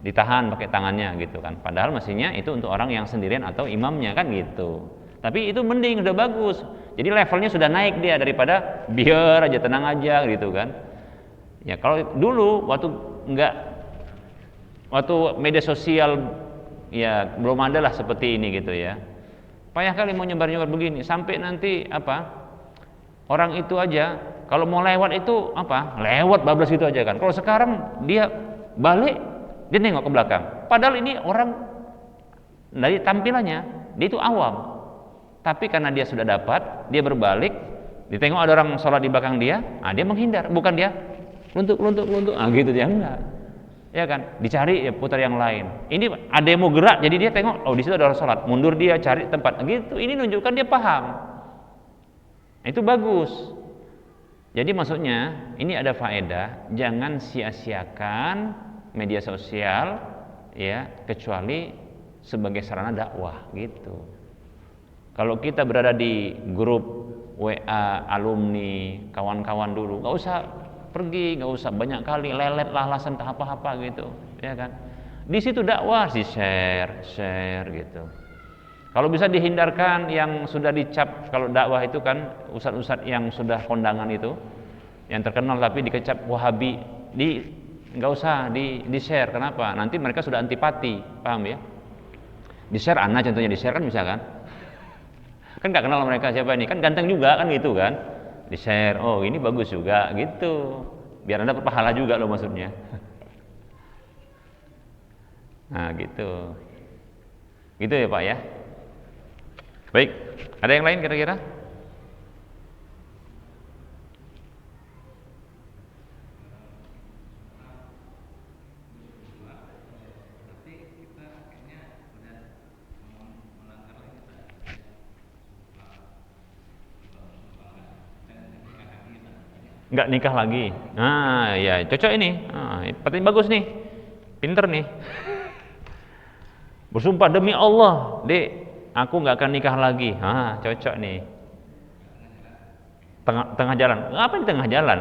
ditahan pakai tangannya gitu kan. Padahal mestinya itu untuk orang yang sendirian atau imamnya kan gitu. Tapi itu mending, udah bagus. Jadi levelnya sudah naik dia daripada biar aja tenang aja gitu kan. Ya kalau dulu waktu waktu media sosial ya belum ada lah seperti ini gitu ya. Payah kali mau nyebar-nyebar begini sampai nanti orang itu aja kalau mau lewat itu lewat bablas itu aja kan. Kalau sekarang dia balik dia nengok ke belakang. Padahal ini orang dari tampilannya dia itu awam. Tapi karena dia sudah dapat, dia berbalik, ditengok ada orang sholat di belakang dia, dia menghindar, bukan dia luntuk, gitu dia enggak. Ya kan, dicari ya putar yang lain. Ini ada yang mau gerak, jadi dia tengok, oh di situ ada orang sholat, mundur dia cari tempat, gitu. Ini menunjukkan dia paham. Itu bagus. Jadi maksudnya ini ada faedah, jangan sia-siakan media sosial, ya kecuali sebagai sarana dakwah, gitu. Kalau kita berada di grup WA alumni, kawan-kawan dulu, nggak usah pergi, nggak usah banyak kali lelet lah alasan apa-apa gitu, ya kan? Di situ dakwah, share gitu. Kalau bisa dihindarkan yang sudah dicap, kalau dakwah itu kan ustadz-ustadz yang sudah kondangan itu, yang terkenal tapi dikecap Wahabi, nggak usah di share. Kenapa? Nanti mereka sudah antipati, paham ya? Di share contohnya di share kan bisa kan? Kan nggak kenal mereka siapa ini, kan ganteng juga kan gitu kan? Di share, oh ini bagus juga gitu, biar anda berpahala juga loh maksudnya. Nah gitu ya Pak ya. Baik, ada yang lain kira-kira? Nggak nikah lagi. Nah ya cocok ini. Penting bagus nih, pinter nih. Bersumpah demi Allah, Dek, aku nggak akan nikah lagi. Cocok nih. Tengah jalan. Ngapain di tengah jalan?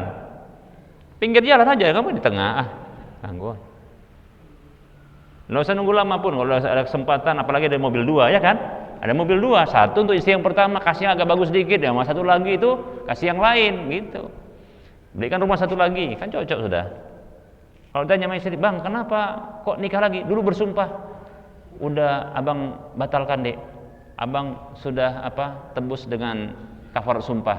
Pinggir jalan aja, kamu di tengah. Ganggu. Nggak usah nunggu lama pun. Kalau ada kesempatan, apalagi ada mobil dua, ya kan? Ada mobil dua, satu untuk istri yang pertama kasih yang agak bagus sedikit, ya, sama satu lagi itu kasih yang lain, gitu. Belikan rumah satu lagi, kan cocok sudah. Kalau tanya sama istri, bang kenapa kok nikah lagi? Dulu bersumpah. Udah abang batalkan Dek. Abang sudah tebus dengan kafarat sumpah.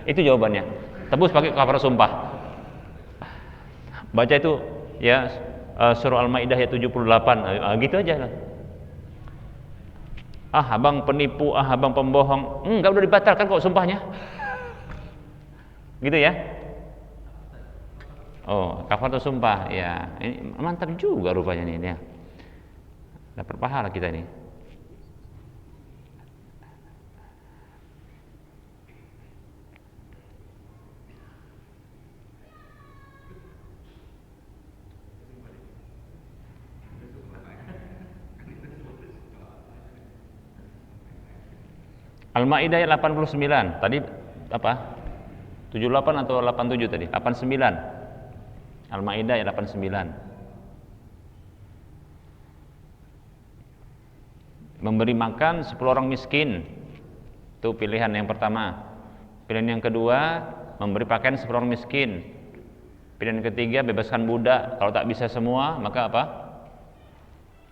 Itu jawabannya. Tebus pakai kafarat sumpah. Baca itu ya surah Al-Maidah ayat 78. Gitu aja lah. Abang penipu, abang pembohong. Enggak, udah dibatalkan kok sumpahnya. Gitu ya. Oh, kafarat sumpah ya. Ini mantap juga rupanya nih ya. Dapat pahala kita ini. Al-Maidah ayat 89. Tadi apa? 78 atau 87 tadi? 89. Al-Maidah ayat 89. Memberi makan 10 orang miskin. Itu pilihan yang pertama. Pilihan yang kedua, memberi pakaian 10 orang miskin. Pilihan yang ketiga, bebaskan budak. Kalau tak bisa semua, maka apa?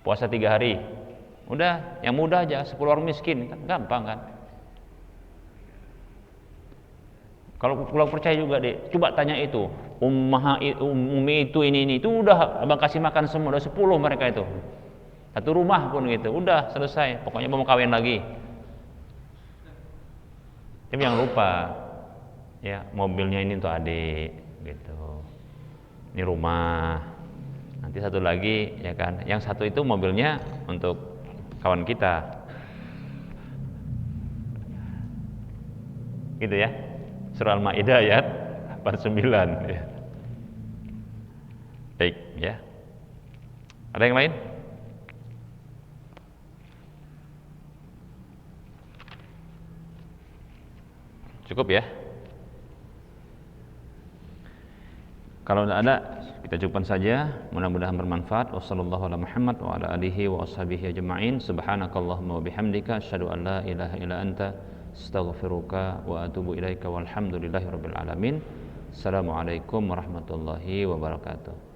Puasa 3 hari. Udah, yang mudah aja, 10 orang miskin, kan gampang kan? Kalau pulang percaya juga deh, coba tanya itu, Umi itu ini itu udah abang kasih makan semua, udah 10 mereka itu, satu rumah pun gitu, udah selesai, pokoknya mau kawin lagi. Tapi jangan lupa, ya mobilnya ini untuk adik, gitu, ini rumah, nanti satu lagi ya kan, yang satu itu mobilnya untuk kawan kita, gitu ya. Surah Al-Maidah ayat 89 ya. Baik ya. Ada yang lain? Cukup ya. Kalau tidak ada, kita cukupkan saja. Mudah-mudahan bermanfaat. Wassallallahu ala Muhammad wa ala alihi wa ashabihi ajma'in. Subhanakallahumma wa bihamdika asyhadu an la ilaha illa anta astaghfiruka wa atubu ilaika walhamdulillahi rabbil alamin. Assalamualaikum warahmatullahi wabarakatuh.